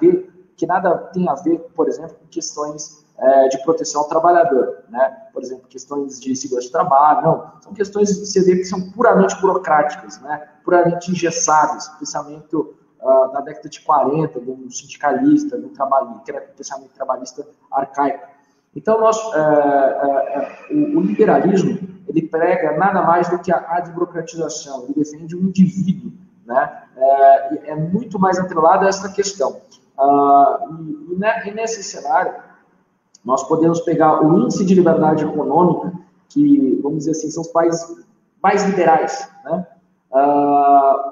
tem a ver, por exemplo, com questões de proteção ao trabalhador, né? Por exemplo, questões de segurança de trabalho, não, são questões que você vê que são puramente burocráticas, né? Puramente engessadas, pensamento da década de 40, de um sindicalista, de um trabalhista, que era pensamento trabalhista arcaico. Então, o liberalismo, ele prega nada mais do que a desburocratização, ele defende o indivíduo, né? É muito mais atrelado a essa questão. E nesse cenário, nós podemos pegar o índice de liberdade econômica, que, vamos dizer assim, são os países mais liberais, né?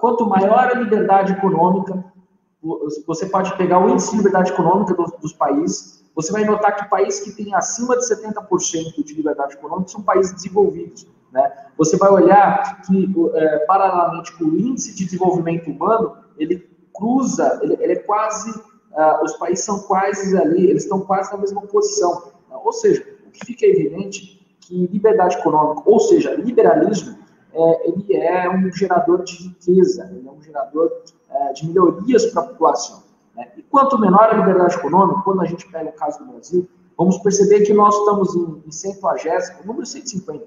Quanto maior a liberdade econômica, você pode pegar o índice de liberdade econômica dos países, você vai notar que países que têm acima de 70% de liberdade econômica são países desenvolvidos, né? Você vai olhar que, paralelamente com o índice de desenvolvimento humano, ele cruza, ele é quase, os países são quase ali, eles estão quase na mesma posição. Ou seja, o que fica evidente é que liberdade econômica, ou seja, liberalismo, ele é um gerador de riqueza, ele é um gerador de melhorias para a população, né? E quanto menor a liberdade econômica, quando a gente pega o caso do Brasil, vamos perceber que nós estamos em 180º, número 150,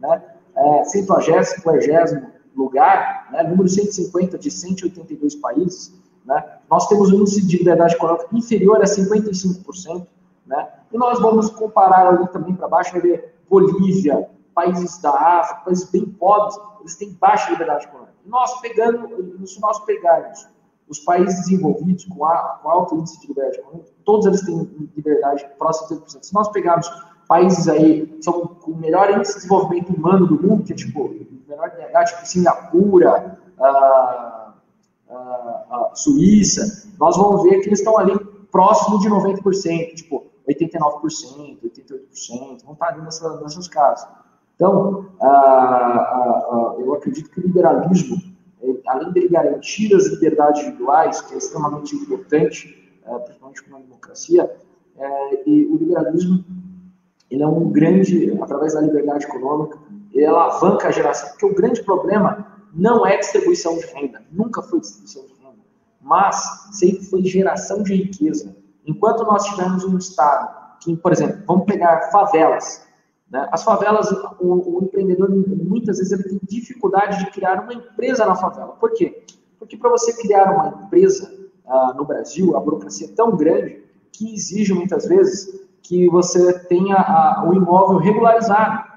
né? 180º, 80º lugar, né? Número 150 de 182 países, né? Nós temos um índice de liberdade econômica inferior a 55%, né? E nós vamos comparar ali também para baixo, vai ver Bolívia, países da África, países bem pobres, eles têm baixa liberdade econômica. Se nós pegarmos os países desenvolvidos com alto índice de liberdade econômica, todos eles têm liberdade próxima de 30%. Se nós pegarmos países aí que são com o melhor índice de desenvolvimento humano do mundo, que é tipo, o menor DH, tipo Singapura, Suíça, nós vamos ver que eles estão ali próximo de 90%, tipo 89%, 88%, vão estar ali nessas casas. Então, eu acredito que o liberalismo, além de garantir as liberdades individuais, que é extremamente importante, principalmente com a democracia, e o liberalismo, ele é um grande, através da liberdade econômica, ele alavanca a geração, porque o grande problema não é distribuição de renda, nunca foi distribuição de renda, mas sempre foi geração de riqueza. Enquanto nós tivermos um Estado que, por exemplo, vamos pegar favelas, né? As favelas, o empreendedor, muitas vezes, ele tem dificuldade de criar uma empresa na favela. Por quê? Porque para você criar uma empresa no Brasil, a burocracia é tão grande que exige, muitas vezes, que você tenha o imóvel regularizado.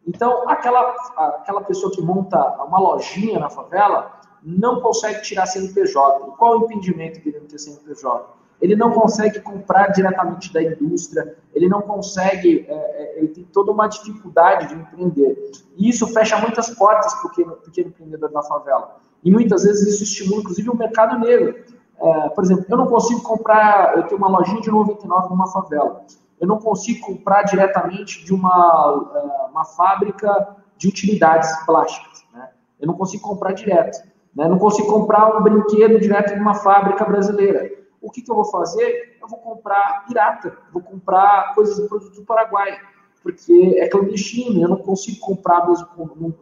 Então, aquela pessoa que monta uma lojinha na favela não consegue tirar CNPJ. E qual o impedimento dele não ter CNPJ? Ele não consegue comprar diretamente da indústria, ele não consegue, ele tem toda uma dificuldade de empreender. E isso fecha muitas portas para o pequeno empreendedor na favela. E muitas vezes isso estimula, inclusive, o mercado negro. Por exemplo, eu não consigo comprar, eu tenho uma lojinha de 99 numa favela. Eu não consigo comprar diretamente de uma fábrica de utilidades plásticas, né? Eu não consigo comprar direto, né? Eu não consigo comprar um brinquedo direto de uma fábrica brasileira. O que eu vou fazer? Eu vou comprar pirata, vou comprar coisas do produto do Paraguai, porque é clandestino, eu não consigo comprar mesmo,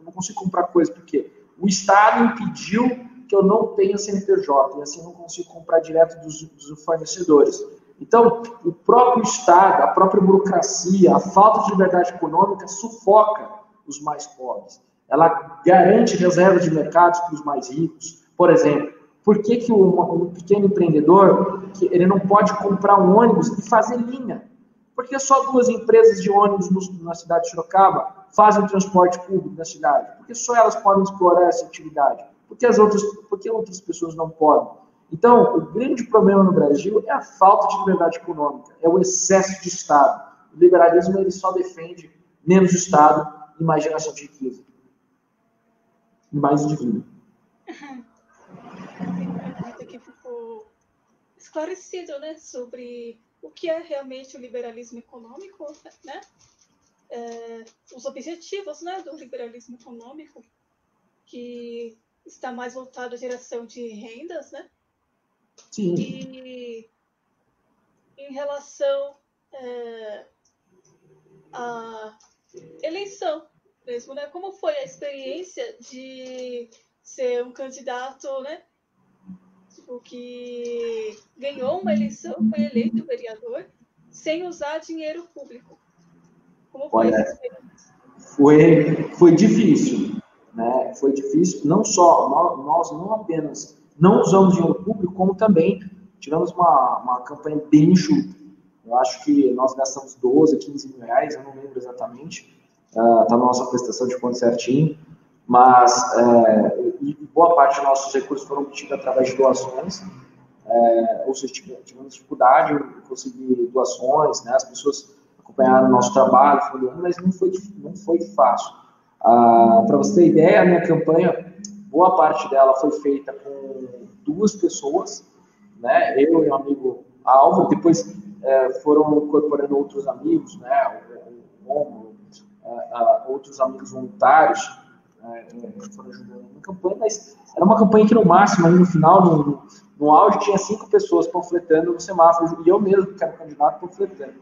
não consigo comprar coisas, porque o Estado impediu que eu não tenha CNPJ, e assim eu não consigo comprar direto dos fornecedores. Então, o próprio Estado, a própria burocracia, a falta de liberdade econômica sufoca os mais pobres. Ela garante reservas de mercados para os mais ricos. Por exemplo, por que um pequeno empreendedor ele não pode comprar um ônibus e fazer linha? Porque só 2 empresas de ônibus na cidade de Sorocaba fazem o transporte público na cidade? Porque só elas podem explorar essa atividade? Porque outras pessoas não podem? Então, o grande problema no Brasil é a falta de liberdade econômica, é o excesso de Estado. O liberalismo ele só defende menos Estado e mais geração de riqueza. E mais indivíduo. Aqui ficou esclarecido, né, sobre o que é realmente o liberalismo econômico, né? Os objetivos, né, do liberalismo econômico, que está mais voltado à geração de rendas, né? Sim. E em relação à eleição mesmo, né? Como foi a experiência de ser um candidato, né? Tipo, que ganhou uma eleição, foi eleito vereador, sem usar dinheiro público. Como foi essa experiência? Foi difícil, né? Foi difícil, não só, nós não apenas não usamos dinheiro público, como também tivemos uma campanha bem enxuta. Eu acho que nós gastamos 12, 15 mil reais, eu não lembro exatamente, está na nossa prestação de conta certinho, mas boa parte dos nossos recursos foram obtidos através de doações, ou seja, tivemos dificuldade em conseguir doações, né? As pessoas acompanharam o nosso trabalho, mas não foi fácil. Para você ter ideia, a minha campanha, boa parte dela foi feita com 2 pessoas, né? Eu e um amigo Álvaro, depois foram incorporando outros amigos, né? Outros amigos voluntários foram ajudando na campanha, mas era uma campanha que no máximo, aí no final, no auge, tinha 5 pessoas panfletando no semáforo, e eu mesmo, que era candidato, panfletando.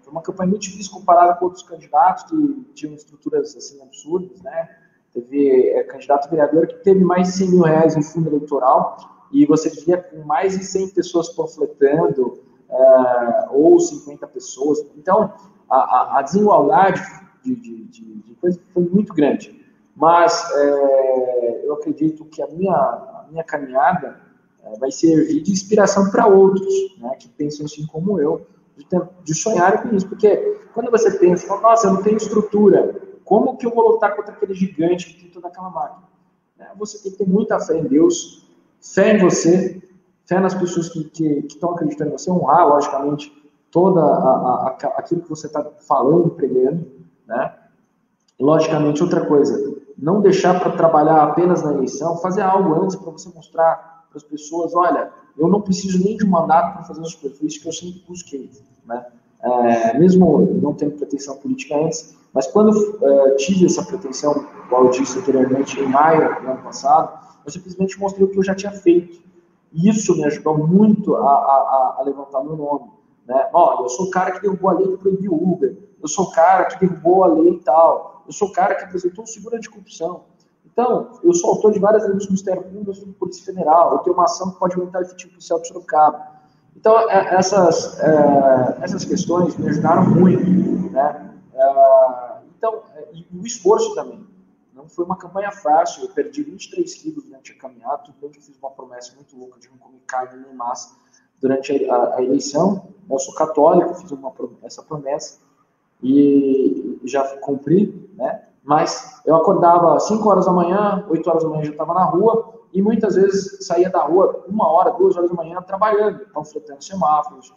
Foi uma campanha muito difícil comparada com outros candidatos que tinham estruturas assim absurdas, né? Teve candidato vereador que teve mais de 100 mil reais em fundo eleitoral, e você via com mais de 100 pessoas panfletando, ou 50 pessoas. Então, a desigualdade de coisa foi muito grande. Mas eu acredito que a minha caminhada vai servir de inspiração para outros, né, que pensam assim como eu, de sonhar com isso. Porque quando você pensa, nossa, eu não tenho estrutura, como que eu vou lutar contra aquele gigante que tem toda aquela máquina? Você tem que ter muita fé em Deus, fé em você, fé nas pessoas que estão acreditando em você, honrar, logicamente, aquilo que você está falando, pregando, né? E, logicamente, outra coisa, não deixar para trabalhar apenas na eleição, fazer algo antes para você mostrar para as pessoas, olha, eu não preciso nem de um mandato para fazer as coisas que eu sempre busquei, né? Mesmo não tendo pretensão política antes, mas quando tive essa pretensão, como eu disse anteriormente, em maio do ano passado, eu simplesmente mostrei o que eu já tinha feito. E isso me ajudou muito a levantar meu nome, né? Olha, eu sou o cara que derrubou a lei que proibiu o Uber, eu sou o cara que derrubou a lei e tal, eu sou o cara que apresentou o seguro anticorrupção. Então, eu sou autor de várias leis do Ministério Público e da Polícia Federal, eu tenho uma ação que pode aumentar o efetivo policial de Sorocaba. Então, essas questões me ajudaram muito, né? Então, e o esforço também. Não foi uma campanha fácil, eu perdi 23 quilos durante a caminhada, tudo bem que eu fiz uma promessa muito louca de não comer carne nem massa durante a eleição. Eu sou católico, fiz essa promessa e já cumpri, né? Mas eu acordava às 5 horas da manhã, 8 horas da manhã já estava na rua, e muitas vezes saía da rua 1 hora, 2 horas da manhã trabalhando, panfletando semáforos,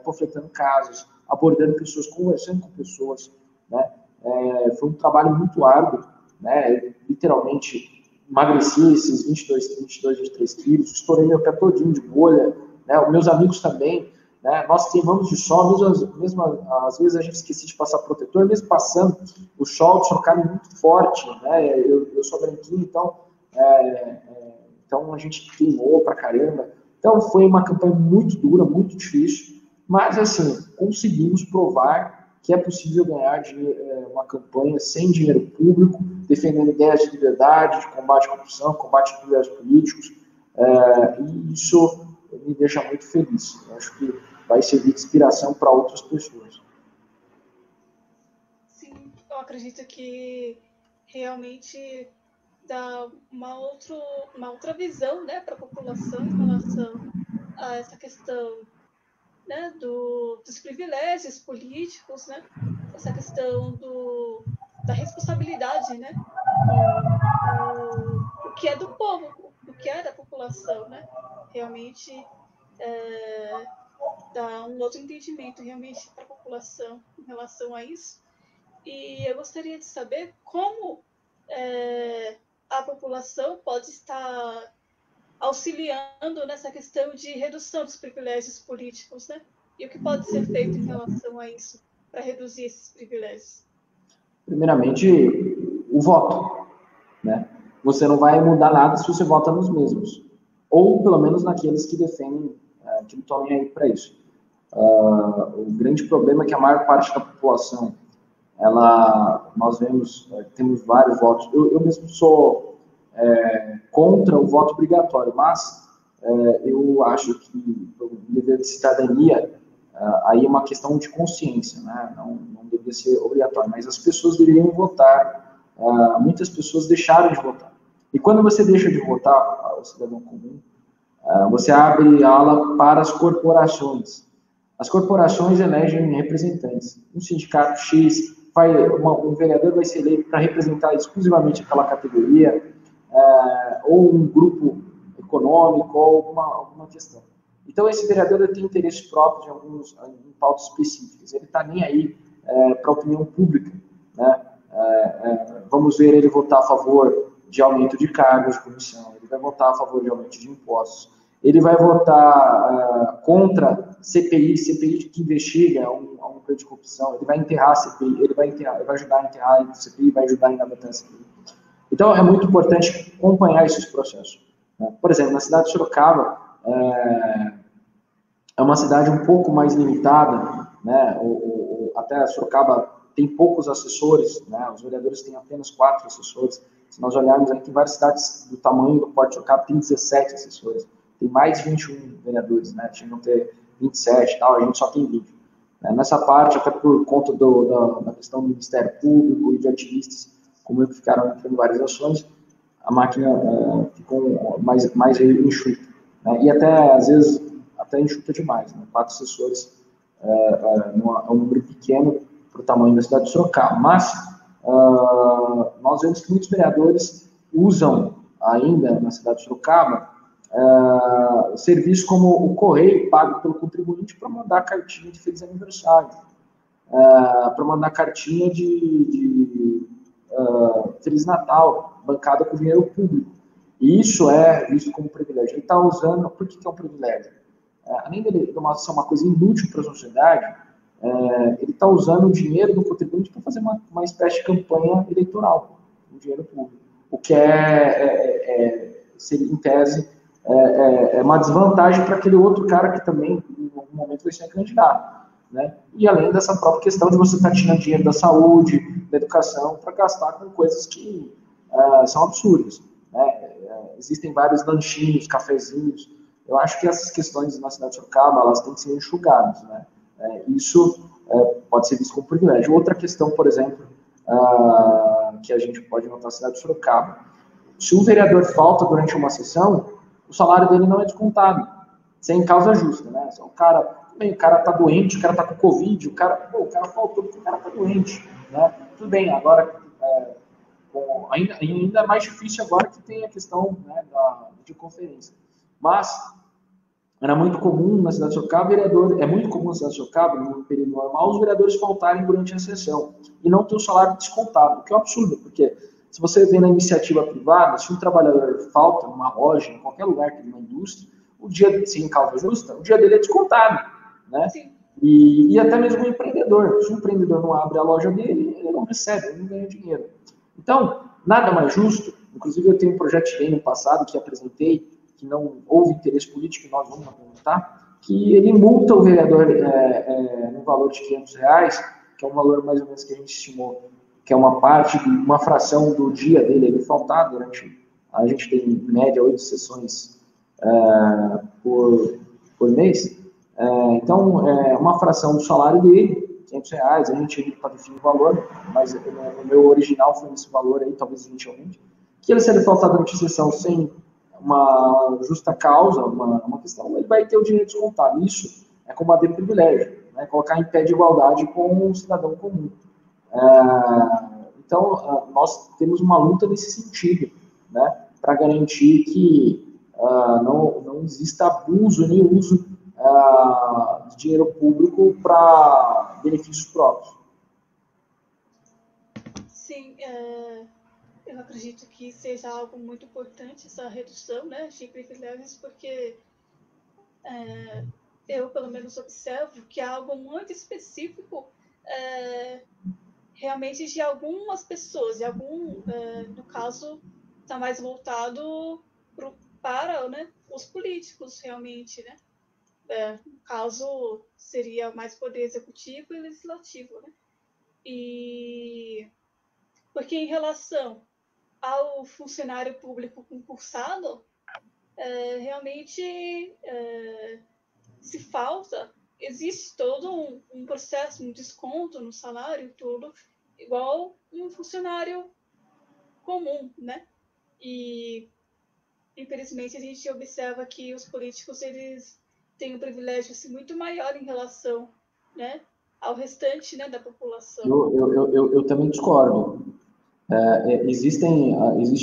panfletando casas, abordando pessoas, conversando com pessoas, né? Foi um trabalho muito árduo, né? Eu, literalmente emagreci esses 23 quilos, estourei meu pé todinho de bolha, né? Os meus amigos também, né? Nós queimamos de sol, mesmo às vezes a gente esquecia de passar protetor, mesmo passando o sol de Sorocaba é muito forte, né? Eu sou branquinho, então a gente queimou pra caramba. Então foi uma campanha muito dura, muito difícil, mas assim, conseguimos provar que é possível ganhar uma campanha sem dinheiro público, defendendo ideias de liberdade, de combate à corrupção, combate a privilégios políticos, e isso me deixa muito feliz. Eu acho que vai servir de inspiração para outras pessoas. Sim, eu acredito que realmente dá uma outra visão, né, para a população em relação a essa questão, né, dos privilégios políticos, né, essa questão da responsabilidade, né, com o que é do povo, o que é da população, né, realmente dá um outro entendimento realmente para a população em relação a isso. E eu gostaria de saber como a população pode estar auxiliando nessa questão de redução dos privilégios políticos, né? E o que pode ser feito em relação a isso para reduzir esses privilégios? Primeiramente, o voto, né? Você não vai mudar nada se você vota nos mesmos, ou pelo menos naqueles que defendem, que não estão nem aí para isso. O grande problema é que a maior parte da população, nós temos vários votos. Eu mesmo sou contra o voto obrigatório, mas eu acho que o dever de cidadania aí é uma questão de consciência, né? Não deveria ser obrigatório, mas as pessoas deveriam votar. Muitas pessoas deixaram de votar. E quando você deixa de votar, o cidadão comum, você abre ala para as corporações. As corporações elegem representantes. Um sindicato X, um vereador vai ser eleito para representar exclusivamente aquela categoria, ou um grupo econômico, ou alguma questão. Então, esse vereador tem interesses próprios em pautas específicas. Ele está nem aí para a opinião pública, né? Vamos ver ele votar a favor de aumento de cargos de comissão, ele vai votar a favor de aumento de impostos, ele vai votar contra CPI que investiga um crime de corrupção, ele vai enterrar a CPI, ele vai ajudar a enterrar a CPI, vai ajudar a engavetar a CPI. Então, é muito importante acompanhar esses processos, né? Por exemplo, na cidade de Sorocaba, é uma cidade um pouco mais limitada, né? Até Sorocaba tem poucos assessores, né? Os vereadores têm apenas 4 assessores. Se nós olharmos aí, tem várias cidades do tamanho do Porto de Sorocaba, tem 17 assessores. Tem mais de 21 vereadores, né? Tinham que ter 27 e tal, a gente só tem 20. Nessa parte, até por conta da questão do Ministério Público e de ativistas, como eu, que ficaram entrando várias ações, a máquina ficou mais enxuta, né? E até, às vezes, enxuta demais, né? 4 assessores é um número pequeno para o tamanho da cidade de Sorocaba. Mas nós vemos que muitos vereadores usam ainda na cidade de Sorocaba serviços como o correio pago pelo contribuinte para mandar cartinha de feliz aniversário, para mandar cartinha de Feliz Natal, bancada com dinheiro público. E isso é visto como privilégio. Ele está usando. Por que é um privilégio? Além de ser uma coisa inútil para a sociedade, ele está usando o dinheiro do contribuinte para fazer uma espécie de campanha eleitoral, o dinheiro público. O que em tese, é uma desvantagem para aquele outro cara que também, em algum momento, vai ser candidato, né? E além dessa própria questão de você estar tirando dinheiro da saúde, da educação, para gastar com coisas que são absurdas, né? Existem vários lanchinhos, cafezinhos, Eu acho que essas questões na cidade de Sorocaba, elas têm que ser enxugadas, né? Isso pode ser visto como privilégio. Outra questão, por exemplo, que a gente pode notar na cidade de Sorocaba, se o vereador falta durante uma sessão, o salário dele não é descontado, sem causa justa, né? O cara tá doente, o cara tá com Covid, o cara faltou porque o cara tá doente, né? Tudo bem, agora ainda é mais difícil agora que tem a questão, né, de conferência. Mas era muito comum na cidade de Sorocaba, é muito comum na cidade de Sorocaba, no período normal, os vereadores faltarem durante a sessão e não ter o salário descontado, o que é um absurdo, porque se você vê na iniciativa privada, se um trabalhador falta numa loja, em qualquer lugar que numa indústria, o dia, sem causa justa, o dia dele é descontado, né? E até mesmo o empreendedor. Se o empreendedor não abre a loja dele, ele não recebe, ele não ganha dinheiro. Então, nada mais justo. Inclusive, eu tenho um projeto de lei no passado que apresentei, que não houve interesse político, nós vamos apresentar, que ele multa o vereador no valor de R$500, que é um valor mais ou menos que a gente estimou, que é uma fração do dia dele, ele faltar durante... A gente tem, em média, 8 sessões por mês. Então, uma fração do salário dele, R$500, a gente está definindo o valor, mas o meu original foi esse valor aí, talvez 20 ou 20, que se ele faltar durante a sessão sem uma justa causa, uma questão, ele vai ter o dinheiro descontado. Isso é combater privilégio, né? Colocar em pé de igualdade com o cidadão comum. Então, nós temos uma luta nesse sentido, né? Para garantir que não exista abuso nem uso de dinheiro público para benefícios próprios. Sim, eu acredito que seja algo muito importante essa redução, né, de privilégios, porque eu, pelo menos, observo que é algo muito específico realmente de algumas pessoas, no caso, está mais voltado para, né, os políticos, realmente, né? No caso, seria mais poder executivo e legislativo, né? Porque em relação ao funcionário público concursado, realmente, se falta, existe todo um processo, um desconto no salário, tudo, igual um funcionário comum, né? E, infelizmente, a gente observa que os políticos, eles têm um privilégio assim, muito maior em relação, né, ao restante, né, da população. Eu também discordo. Existe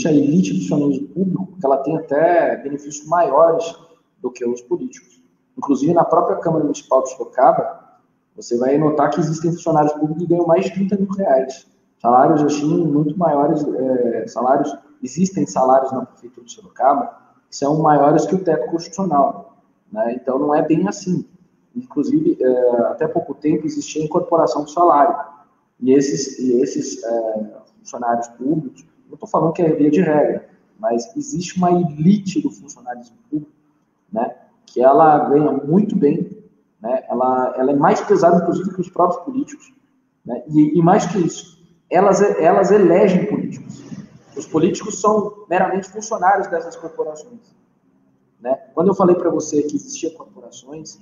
a elite do funcionalismo público, que ela tem até benefícios maiores do que os políticos. Inclusive, na própria Câmara Municipal de Sorocaba, você vai notar que existem funcionários públicos que ganham mais de R$30 mil. Salários, assim, muito maiores. Existem salários na Prefeitura de Sorocaba que são maiores que o teto constitucional, né? Então, não é bem assim. Inclusive, até pouco tempo, existia a incorporação do salário. E esses funcionários públicos, não estou falando que é via de regra, mas existe uma elite do funcionalismo público, né, que ela ganha muito bem, né, ela é mais pesada, inclusive, que os próprios políticos, né, e mais que isso, elas elegem políticos. Os políticos são meramente funcionários dessas corporações, né? Quando eu falei para você que existiam corporações,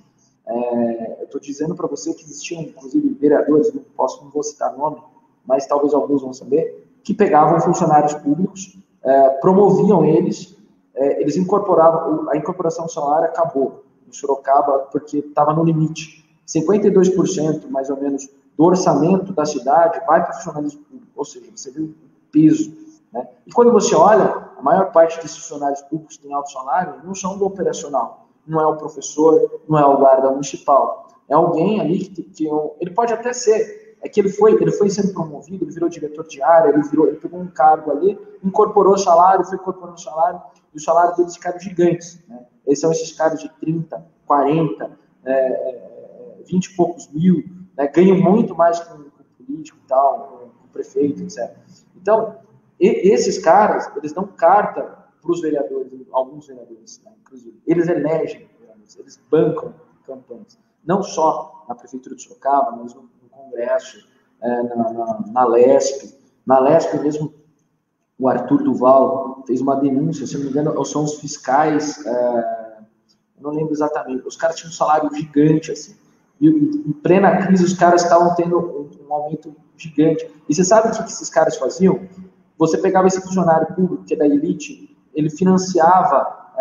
eu estou dizendo para você que existiam, inclusive, vereadores, não vou citar nome, mas talvez alguns vão saber, que pegavam funcionários públicos, promoviam eles incorporavam, a incorporação do salário acabou em Sorocaba porque estava no limite. 52%, mais ou menos, do orçamento da cidade vai para o funcionalismo público, ou seja, você vê o peso, né? E quando você olha, a maior parte desses funcionários públicos que têm alto salário não são do operacional, não é o professor, não é o guarda municipal, é alguém ali que ele pode até ser, que ele foi sendo promovido, ele virou diretor de área, ele pegou um cargo ali, incorporou o salário, foi incorporando o salário, e o salário deles ficaram gigantes, né? Esses são esses caras de 30, 40, 20 e poucos mil, né? Ganham muito mais que o político e tal, o prefeito, etc. Então, esses caras, eles dão carta para os vereadores, alguns vereadores, né, inclusive. Eles elegem vereadores, eles bancam campanhas. Não só na Prefeitura de Sorocaba, mas no Congresso, na LESP. Na LESP mesmo, o Arthur Duval fez uma denúncia, se não me engano, são os fiscais eu não lembro exatamente, os caras tinham um salário gigante, assim, e em plena crise os caras estavam tendo um aumento gigante. E você sabe o que esses caras faziam? Você pegava esse funcionário público, que é da elite, ele financiava,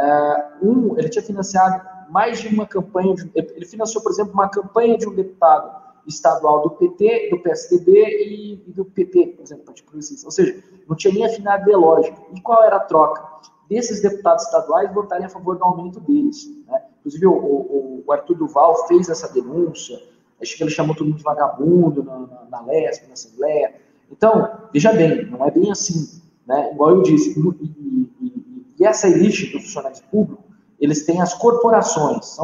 ele tinha financiado mais de uma campanha, ele financiou, por exemplo, uma campanha de um deputado estadual do PT, do PSDB e do PP, por exemplo, Partido Progressista. Ou seja, não tinha nem afinidade ideológica. E qual era a troca? Desses deputados estaduais votarem a favor do aumento deles. Né? Inclusive, o Arthur Duval fez essa denúncia, acho que ele chamou todo mundo de vagabundo na LESP, na Assembleia. Então, veja bem, não é bem assim. Né? Igual eu disse, e essa elite do funcionário público, eles têm as corporações,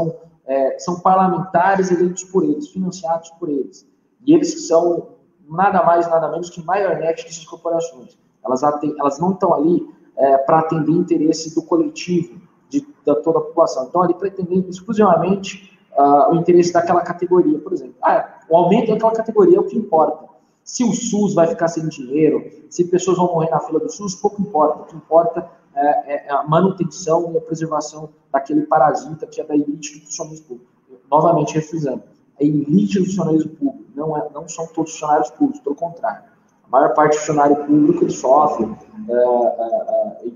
são parlamentares eleitos por eles, financiados por eles. E eles são nada mais, nada menos que marionete dessas corporações. Elas não estão ali para atender o interesse do coletivo, da toda a população. Estão ali pretendendo exclusivamente o interesse daquela categoria. Por exemplo, o aumento daquela categoria é o que importa. Se o SUS vai ficar sem dinheiro, se pessoas vão morrer na fila do SUS, pouco importa. O que importa é a manutenção e a preservação daquele parasita que é da elite do funcionalismo público. Novamente, refrisando, a elite do funcionalismo público não são todos funcionários públicos, pelo contrário. A maior parte do funcionário público ele sofre.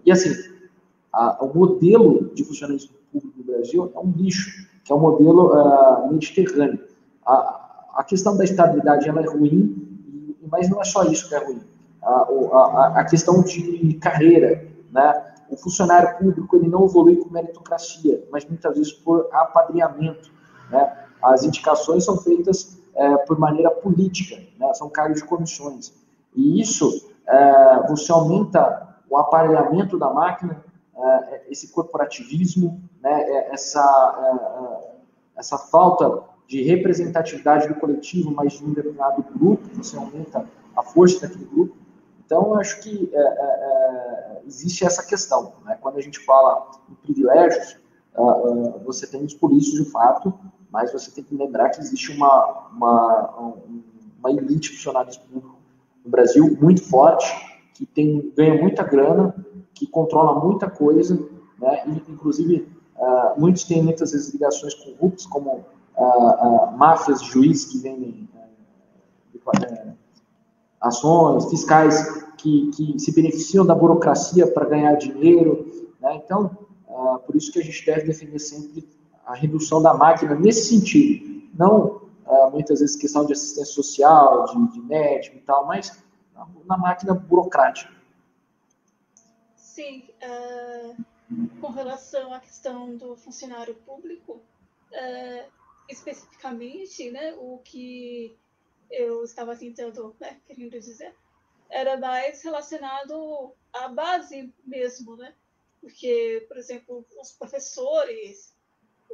E assim, o modelo de funcionalismo público no Brasil é um lixo, que é um modelo mediterrâneo. A questão da estabilidade ela é ruim, mas não é só isso que é ruim. A questão de carreira, né? O funcionário público ele não evolui com meritocracia, mas muitas vezes por apadrinhamento. Né? As indicações são feitas por maneira política, né? São cargos de comissões. E isso, você aumenta o aparelhamento da máquina, esse corporativismo, né? Essa falta de representatividade do coletivo, mas de um determinado grupo, você aumenta a força daquele grupo. Então, eu acho que existe essa questão. Né? Quando a gente fala em privilégios, você tem os polícios de fato, mas você tem que lembrar que existe uma elite de funcionários públicos no Brasil muito forte, que ganha muita grana, que controla muita coisa, né? E, inclusive, muitos têm muitas vezes ligações corruptas, como máfias de juízes que vendem ações, fiscais que se beneficiam da burocracia para ganhar dinheiro. Né? Então, por isso que a gente deve defender sempre a redução da máquina nesse sentido. Não, muitas vezes, questão de assistência social, de médico e tal, mas na máquina burocrática. Sim, com relação à questão do funcionário público, especificamente, né, o que eu estava tentando, né, querendo dizer, era mais relacionado à base mesmo, né? Porque, por exemplo, os professores,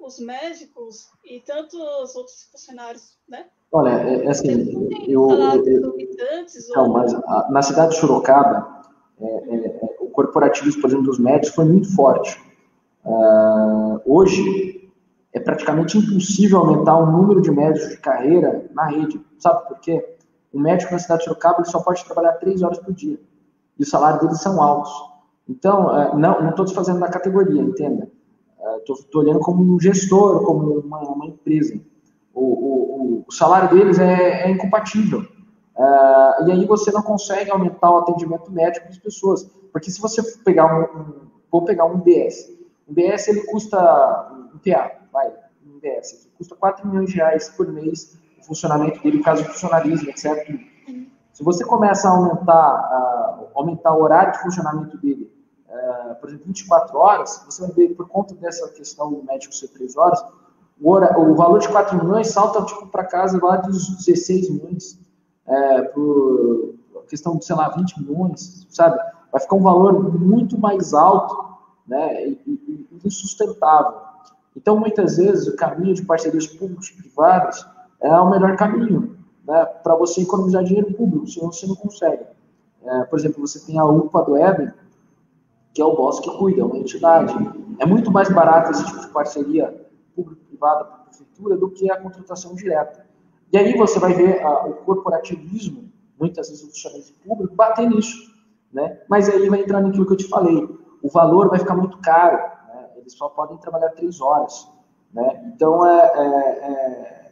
os médicos e tantos outros funcionários, né? Olha, assim, mas na cidade de Sorocaba, o corporativismo, por exemplo, dos médicos foi muito forte. Hoje, é praticamente impossível aumentar o número de médicos de carreira na rede. Sabe por quê? O médico na cidade de Sorocaba ele só pode trabalhar 3 horas por dia. E o salário deles são altos. Então, não estou desfazendo da categoria, entenda. Estou olhando como um gestor, como uma empresa. O salário deles é incompatível. E aí você não consegue aumentar o atendimento médico das pessoas. Porque se você vou pegar um BS. Um BS ele custa, um PA, um BS, aqui, custa 4 milhões de reais por mês o funcionamento dele, caso de funcionalismo, etc. Se você começa a aumentar o horário de funcionamento dele, por exemplo, 24 horas, você vai ver, por conta dessa questão do médico ser 3 horas, o valor de 4 milhões salta para casa lá dos 16 milhões, por questão de, sei lá, 20 milhões, sabe? Vai ficar um valor muito mais alto, né, e insustentável. Então, muitas vezes, o caminho de parcerias públicos-privadas é o melhor caminho, né, para você economizar dinheiro público, senão você não consegue. Por exemplo, você tem a UPA do Éden, que é o boss que cuida, é uma entidade. É muito mais barato esse tipo de parceria público-privada para a prefeitura do que a contratação direta. E aí você vai ver o corporativismo, muitas vezes o funcionário público, bater nisso. Né? Mas aí vai entrar naquilo que eu te falei. O valor vai ficar muito caro. Né? Eles só podem trabalhar 3 horas. né? Então,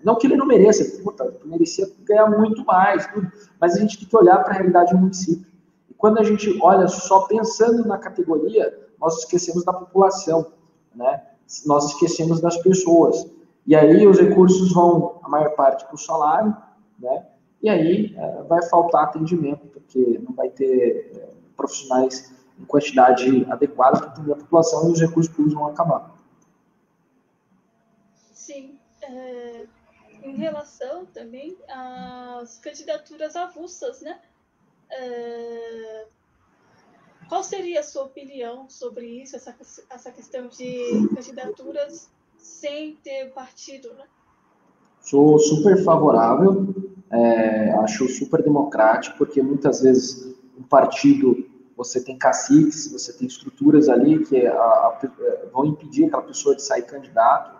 não que ele não mereça, puta, ele merecia ganhar muito mais, tudo, mas a gente tem que olhar para a realidade do município. E quando a gente olha só pensando na categoria, nós esquecemos da população, né? Nós esquecemos das pessoas. E aí os recursos vão, a maior parte, para o salário, né? E aí vai faltar atendimento, porque não vai ter profissionais em quantidade adequada para atender a população e os recursos públicos vão acabar. Sim. Em relação também às candidaturas avulsas, né? Qual seria a sua opinião sobre isso, essa questão de candidaturas sem ter partido, né? Sou super favorável, acho super democrático, porque muitas vezes um partido, você tem caciques, você tem estruturas ali que vão impedir aquela pessoa de sair candidato,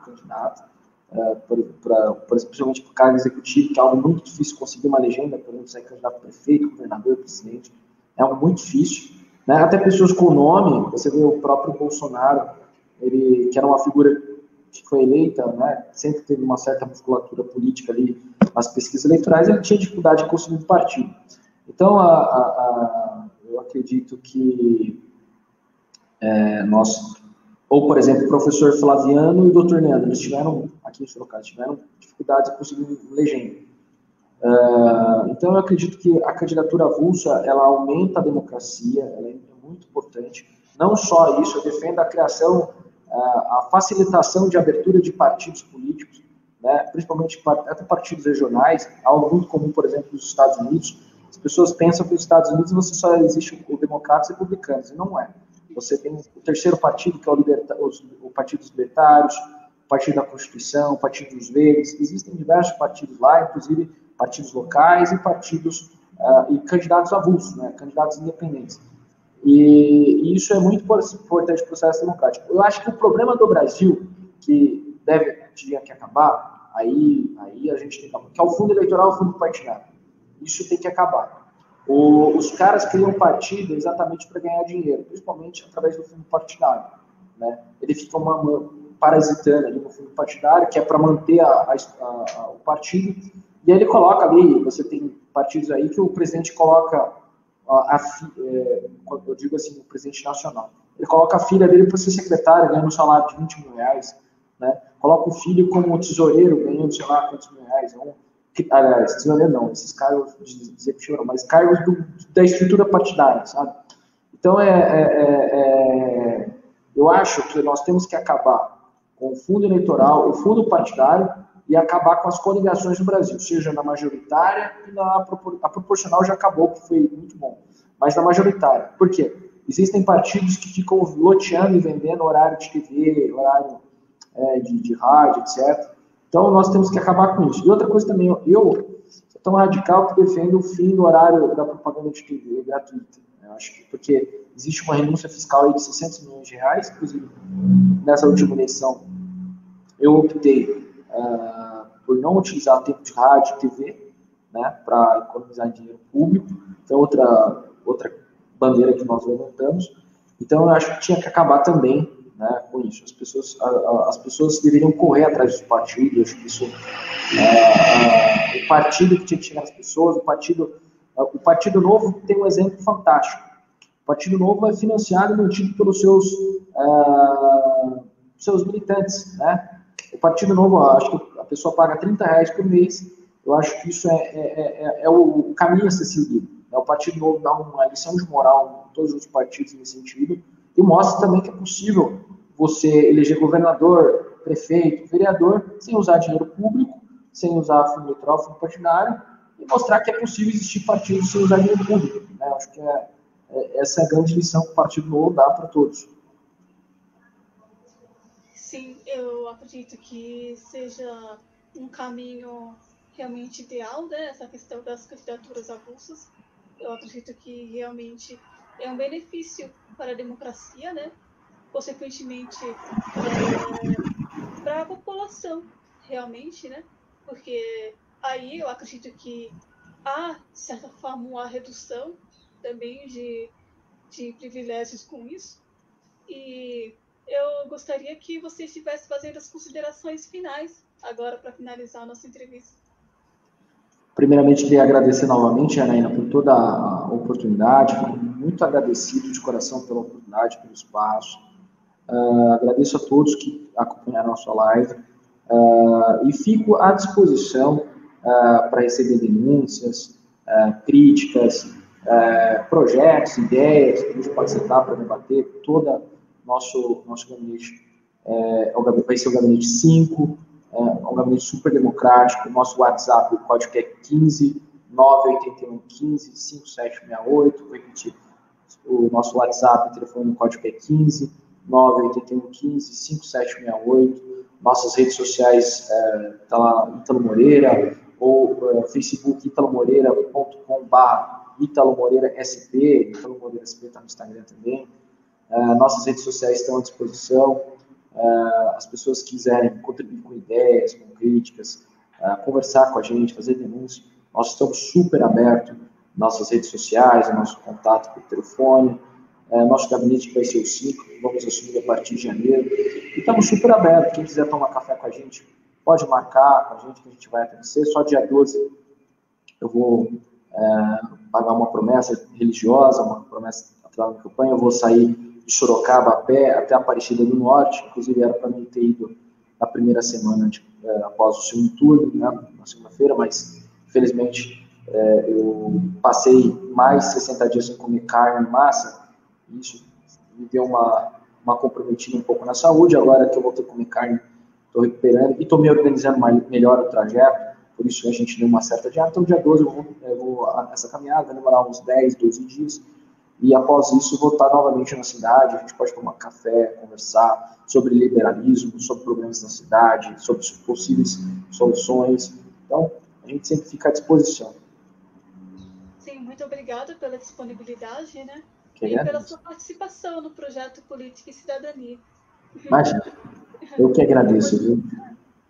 principalmente para o cargo executivo, que é algo muito difícil conseguir uma legenda, por exemplo, sair candidato a prefeito, governador, presidente, é algo muito difícil. Né? Até pessoas com nome, você vê o próprio Bolsonaro, ele, que era uma figura que foi eleita, né, sempre teve uma certa musculatura política ali nas pesquisas eleitorais, ele tinha dificuldade de conseguir um partido. Então, eu acredito que nós, ou, por exemplo, o professor Flaviano e o doutor Leandro, eles tiveram, aqui em Sorocaba, tiveram dificuldade de conseguir legenda. Então, eu acredito que a candidatura avulsa, ela aumenta a democracia, ela é muito importante. Não só isso, eu defendo a criação, a facilitação de abertura de partidos políticos, né, principalmente até partidos regionais, algo muito comum, por exemplo, nos Estados Unidos. As pessoas pensam que nos Estados Unidos você só existe o democratas e republicanos, e não é. Você tem o terceiro partido, que é o Partido dos Libertários, o Partido da Constituição, o Partido dos Verdes. Existem diversos partidos lá, inclusive partidos locais e partidos e candidatos avulsos, né, candidatos independentes. E isso é muito importante para o processo democrático. Eu acho que o problema do Brasil, que tinha que acabar, aí a gente tem que é o fundo eleitoral e o fundo partidário. Isso tem que acabar. Os caras criam partido exatamente para ganhar dinheiro, principalmente através do fundo partidário. Né? Ele fica parasitando ali no fundo partidário, que é para manter o partido, e aí ele coloca ali, você tem partidos aí que o presidente coloca, eu digo assim, o presidente nacional, ele coloca a filha dele para ser secretária, ganhando um salário de 20 mil reais, né? Coloca o filho como tesoureiro, ganhando, sei lá, quantos mil reais, aliás, tesoureiro não, esses cargos de executivo não, mas cargos da estrutura partidária, sabe? Então, eu acho que nós temos que acabar com o fundo eleitoral, o fundo partidário, e acabar com as coligações no Brasil, seja na majoritária e a proporcional já acabou, que foi muito bom, mas na majoritária. Por quê? Existem partidos que ficam loteando e vendendo horário de TV, horário de rádio, etc. Então, nós temos que acabar com isso. E outra coisa também, eu sou tão radical que defendo o fim do horário da propaganda de TV gratuita. Eu acho que porque existe uma renúncia fiscal aí de 600 milhões de reais, inclusive nessa última eleição eu optei por não utilizar tempo de rádio e TV, né, para economizar dinheiro público. Então, outra bandeira que nós levantamos. Então, eu acho que tinha que acabar também, né, com isso. As pessoas deveriam correr atrás dos partidos. Isso, o partido que tinha que chegar nas pessoas, o Partido Novo tem um exemplo fantástico. O Partido Novo é financiado e mantido pelos seus militantes, né? O Partido Novo, acho que a pessoa paga R$30 por mês. Eu acho que isso é o caminho a ser seguido. O Partido Novo dá uma lição de moral em todos os partidos nesse sentido e mostra também que é possível você eleger governador, prefeito, vereador, sem usar dinheiro público, sem usar fundo eleitoral, fundo partidário, e mostrar que é possível existir partidos sem usar dinheiro público. Né? Acho que essa é a grande lição que o Partido Novo dá para todos. Sim, eu acredito que seja um caminho realmente ideal, né? Essa questão das candidaturas avulsas. Eu acredito que realmente é um benefício para a democracia, né? Consequentemente, para a população, realmente, né? Porque aí eu acredito que há, de certa forma, uma redução também de privilégios com isso. E eu gostaria que você estivesse fazendo as considerações finais agora para finalizar a nossa entrevista. Primeiramente, queria agradecer novamente, Janaína, por toda a oportunidade. Fico muito agradecido de coração pela oportunidade, pelo espaço. Agradeço a todos que acompanharam a nossa live e fico à disposição para receber denúncias, críticas, projetos, ideias que a gente pode sentar para debater. Todo nosso gabinete vai ser o gabinete 5, um gabinete super democrático. Nosso WhatsApp, o código é 15 981 15 5768. Vou repetir o nosso WhatsApp, o telefone, o código é 15 981 15 5768. Nossas redes sociais, tá lá, Ítalo Moreira, ou Facebook, italomoreira.com/Ítalo Moreira SP. Ítalo Moreira SP está no Instagram também. Nossas redes sociais estão à disposição. As pessoas que quiserem contribuir com ideias, com críticas, conversar com a gente, fazer denúncias, nós estamos super abertos. Nossas redes sociais, nosso contato por telefone. Nosso gabinete vai ser o 5, vamos assumir a partir de janeiro. E estamos super abertos. Quem quiser tomar café com a gente, pode marcar com a gente, que a gente vai acontecer. Só dia 12 eu vou pagar uma promessa religiosa, uma promessa atrás da campanha. Eu vou sair de Sorocaba a pé até Aparecida do Norte. Inclusive, era para mim ter ido na primeira semana após o segundo turno, né, na segunda-feira, mas, infelizmente, eu passei mais 60 dias sem comer carne em massa. Isso me deu uma comprometida um pouco na saúde. Agora que eu vou ter que comer carne, estou recuperando e estou me organizando melhor o trajeto. Por isso a gente deu uma certa dieta. Então, dia 12 eu vou essa caminhada, vai demorar uns 10, 12 dias. E após isso, vou estar novamente na cidade. A gente pode tomar café, conversar sobre liberalismo, sobre problemas na cidade, sobre possíveis soluções. Então, a gente sempre fica à disposição. Sim, muito obrigada pela disponibilidade, né? E pela sua participação no projeto Política e Cidadania. Imagina, eu que agradeço, viu?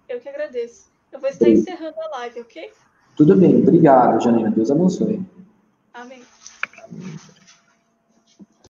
Eu que agradeço. Eu vou estar encerrando a live, ok? Tudo bem, obrigado, Janaína. Deus abençoe. Amém. Amém.